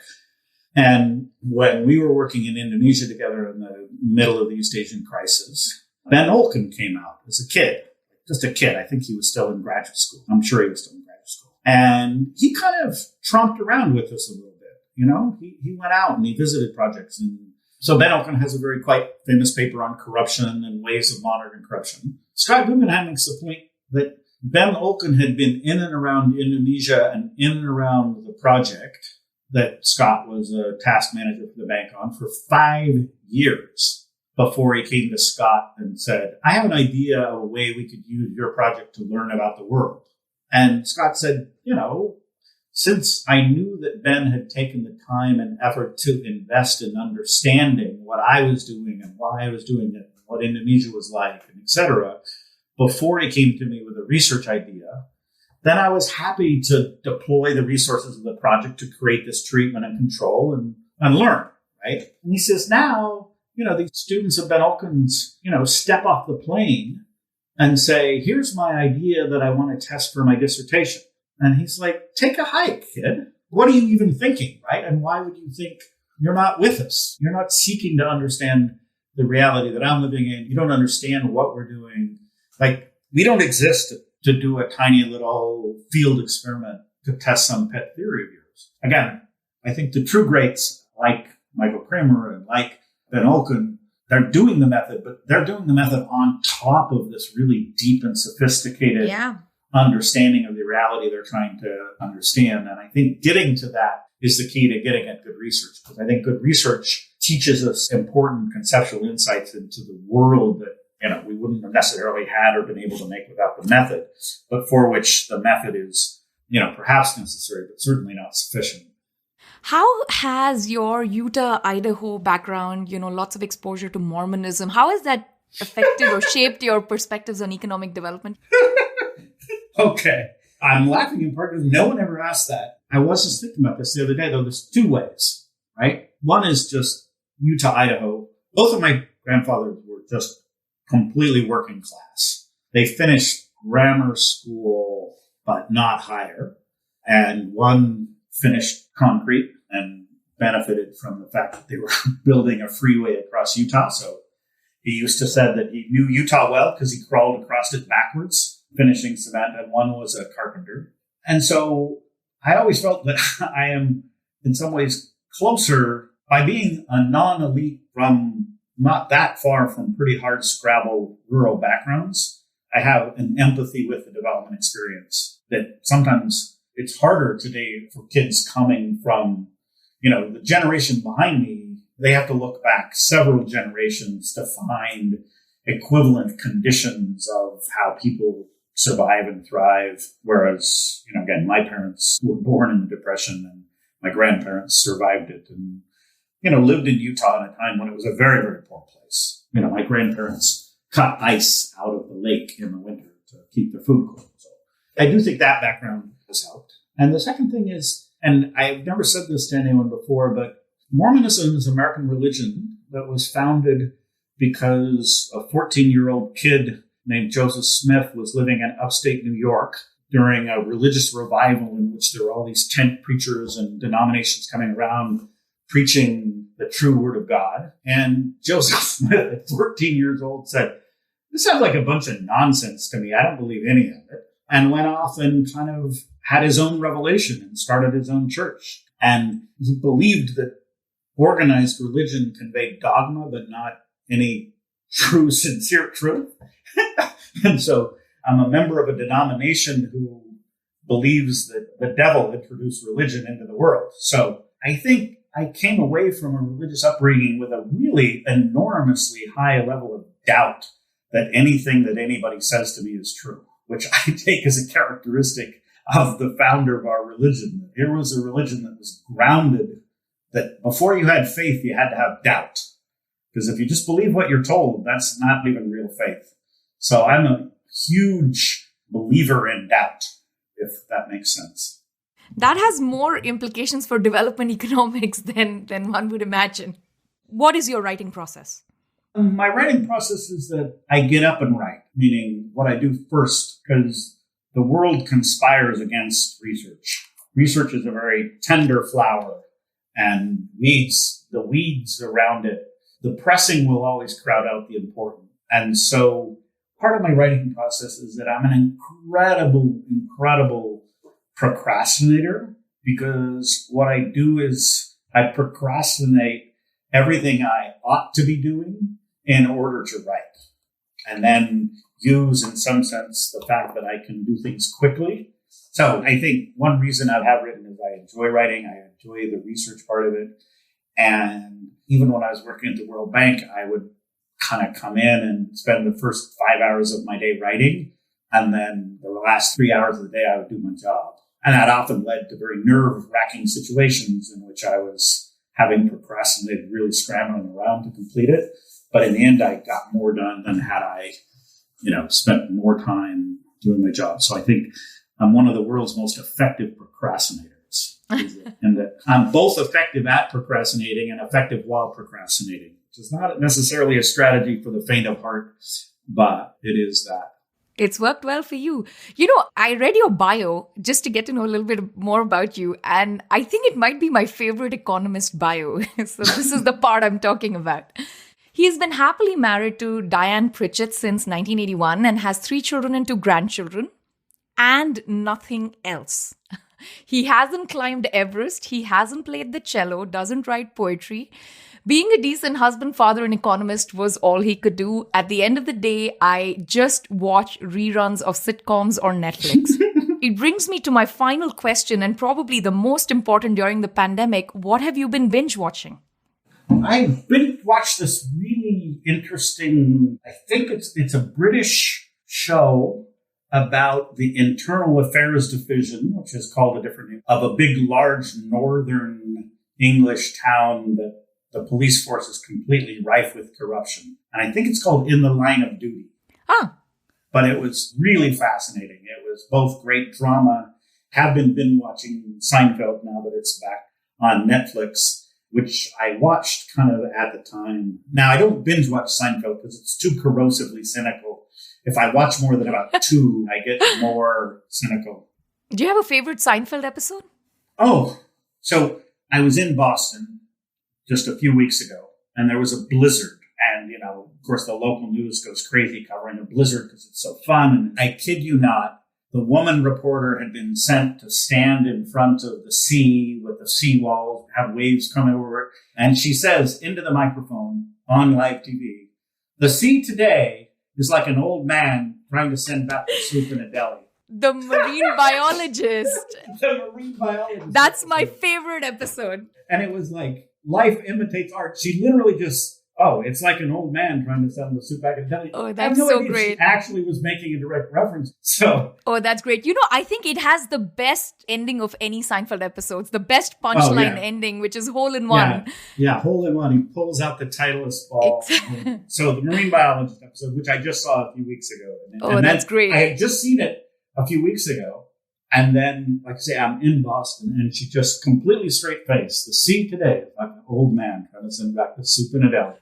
B: And when we were working in Indonesia together in the middle of the East Asian crisis, Ben Olken came out as a kid, just a kid. I think he was still in graduate school. I'm sure he was still in graduate school. And he kind of tromped around with us a little bit. He went out and he visited projects. And so Ben Olken has a very quite famous paper on corruption and ways of monitoring corruption. Scott Guggenheim makes the point that Ben Olken had been in and around Indonesia and in and around the project that Scott was a task manager for the bank on for 5 years before he came to Scott and said, I have an idea of a way we could use your project to learn about the world. And Scott said, since I knew that Ben had taken the time and effort to invest in understanding what I was doing and why I was doing it, and what Indonesia was like, and et cetera, before he came to me with a research idea, then I was happy to deploy the resources of the project to create this treatment and control and learn, right? And he says, now, these students of Ben Olken's, step off the plane and say, here's my idea that I want to test for my dissertation. And he's like, take a hike, kid. What are you even thinking, right? And why would you think you're not with us? You're not seeking to understand the reality that I'm living in. You don't understand what we're doing. Like, we don't exist to do a tiny little field experiment to test some pet theory of yours. Again, I think the true greats like Michael Kramer and like Ben Olken, they're doing the method, but they're doing the method on top of this really deep and sophisticated understanding of the reality they're trying to understand. And I think getting to that is the key to getting at good research, because I think good research teaches us important conceptual insights into the world that we wouldn't have necessarily had or been able to make without the method, but for which the method is, perhaps necessary, but certainly not sufficient.
C: How has your Utah, Idaho background, lots of exposure to Mormonism, how has that affected or shaped your perspectives on economic development?
B: Okay. I'm laughing in part because no one ever asked that. I was just thinking about this the other day, though. There's two ways, right? One is just Utah, Idaho. Both of my grandfathers were just completely working class. They finished grammar school, but not higher. And one finished concrete and benefited from the fact that they were building a freeway across Utah. So he used to say that he knew Utah well because he crawled across it backwards, finishing cement, and one was a carpenter. And so I always felt that I am in some ways closer by being a non-elite from not that far from pretty hard scrabble rural backgrounds. I have an empathy with the development experience that sometimes it's harder today for kids coming from, the generation behind me. They have to look back several generations to find equivalent conditions of how people survive and thrive. Whereas, again, my parents were born in the Depression and my grandparents survived it and, lived in Utah in a time when it was a very, very poor place. My grandparents cut ice out of the lake in the winter to keep their food cold. So I do think that background has helped. And the second thing is, and I've never said this to anyone before, but Mormonism is an American religion that was founded because a 14-year-old kid named Joseph Smith was living in upstate New York during a religious revival in which there were all these tent preachers and denominations coming around preaching the true word of God. And Joseph Smith, at 14 years old, said, this sounds like a bunch of nonsense to me. I don't believe any of it. And went off and kind of had his own revelation and started his own church. And he believed that organized religion conveyed dogma, but not any true, sincere truth. And so I'm a member of a denomination who believes that the devil introduced religion into the world. So I think I came away from a religious upbringing with a really enormously high level of doubt that anything that anybody says to me is true, which I take as a characteristic of the founder of our religion. Here was a religion that was grounded, that before you had faith, you had to have doubt. Because if you just believe what you're told, that's not even real faith. So I'm a huge believer in doubt, if that makes sense.
C: That has more implications for development economics than one would imagine. What is your writing process?
B: My writing process is that I get up and write, meaning what I do first, because the world conspires against research. Research is a very tender flower, and the weeds around it, the pressing will always crowd out the important. And so part of my writing process is that I'm an incredible procrastinator, because what I do is I procrastinate everything I ought to be doing in order to write, and then use, in some sense, the fact that I can do things quickly. So I think one reason I have written is I enjoy writing. I enjoy the research part of it. And even when I was working at the World Bank, I would kind of come in and spend the first 5 hours of my day writing. And then the last 3 hours of the day, I would do my job. And that often led to very nerve-wracking situations in which I was having procrastinated, really scrambling around to complete it. But in the end, I got more done than had I, spent more time doing my job. So I think I'm one of the world's most effective procrastinators. And that I'm both effective at procrastinating and effective while procrastinating, which is not necessarily a strategy for the faint of heart, but it is that.
C: It's worked well for you. I read your bio just to get to know a little bit more about you. And I think it might be my favorite economist bio. So this is the part I'm talking about. He's been happily married to Diane Pritchett since 1981 and has 3 children and 2 grandchildren and nothing else. He hasn't climbed Everest. He hasn't played the cello, doesn't write poetry. Being a decent husband, father, and economist was all he could do. At the end of the day, I just watch reruns of sitcoms or Netflix. It brings me to my final question, and probably the most important during the pandemic. What have you been binge watching?
B: I've binge watched this really interesting, I think it's a British show about the Internal Affairs Division, which is called a different name, of a big, large northern English town that the police force is completely rife with corruption. And I think it's called In the Line of Duty.
C: Ah.
B: But it was really fascinating. It was both great drama. Have been watching Seinfeld now that it's back on Netflix, which I watched kind of at the time. Now, I don't binge watch Seinfeld because it's too corrosively cynical. If I watch more than about 2, I get more cynical.
C: Do you have a favorite Seinfeld episode?
B: Oh, so I was in Boston just a few weeks ago, and there was a blizzard. And, of course, the local news goes crazy covering a blizzard because it's so fun. And I kid you not, the woman reporter had been sent to stand in front of the sea with the seawall, have waves coming over it. And she says into the microphone on live TV, "The sea today is like an old man trying to send back the soup in a deli."
C: The marine biologist.
B: The marine biologist.
C: That's my favorite episode.
B: And it was like, life imitates art. She literally just, it's like an old man trying to sell the soup back in a deli.
C: Oh, that's so great.
B: She actually was making a direct reference. Oh,
C: that's great. I think it has the best ending of any Seinfeld episodes, the best punchline ending, which is hole in one.
B: Yeah, hole in one. He pulls out the Titleist ball. So the marine biologist episode, which I just saw a few weeks ago. And
C: that's great.
B: I had just seen it a few weeks ago. And then, like I say, I'm in Boston, and she just completely straight-faced. The sea today is like an old man trying to send back the soup in a deli.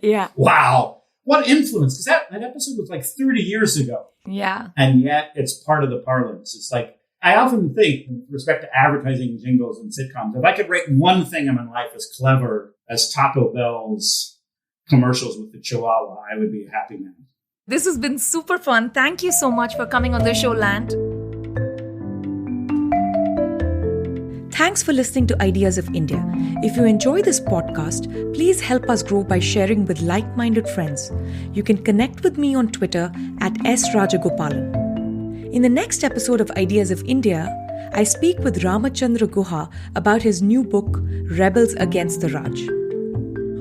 C: Yeah.
B: Wow. What influence? Because that episode was like 30 years ago.
C: Yeah.
B: And yet it's part of the parlance. It's like, I often think, with respect to advertising jingles and sitcoms, if I could write one thing in my life as clever as Taco Bell's commercials with the Chihuahua, I would be a happy man.
C: This has been super fun. Thank you so much for coming on the show, Lant.
A: Thanks for listening to Ideas of India. If you enjoy this podcast, please help us grow by sharing with like-minded friends. You can connect with me on Twitter at @SRajagopalan. In the next episode of Ideas of India, I speak with Ramachandra Guha about his new book, Rebels Against the Raj.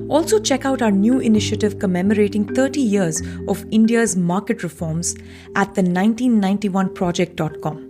A: Also check out our new initiative commemorating 30 years of India's market reforms at the 1991project.com.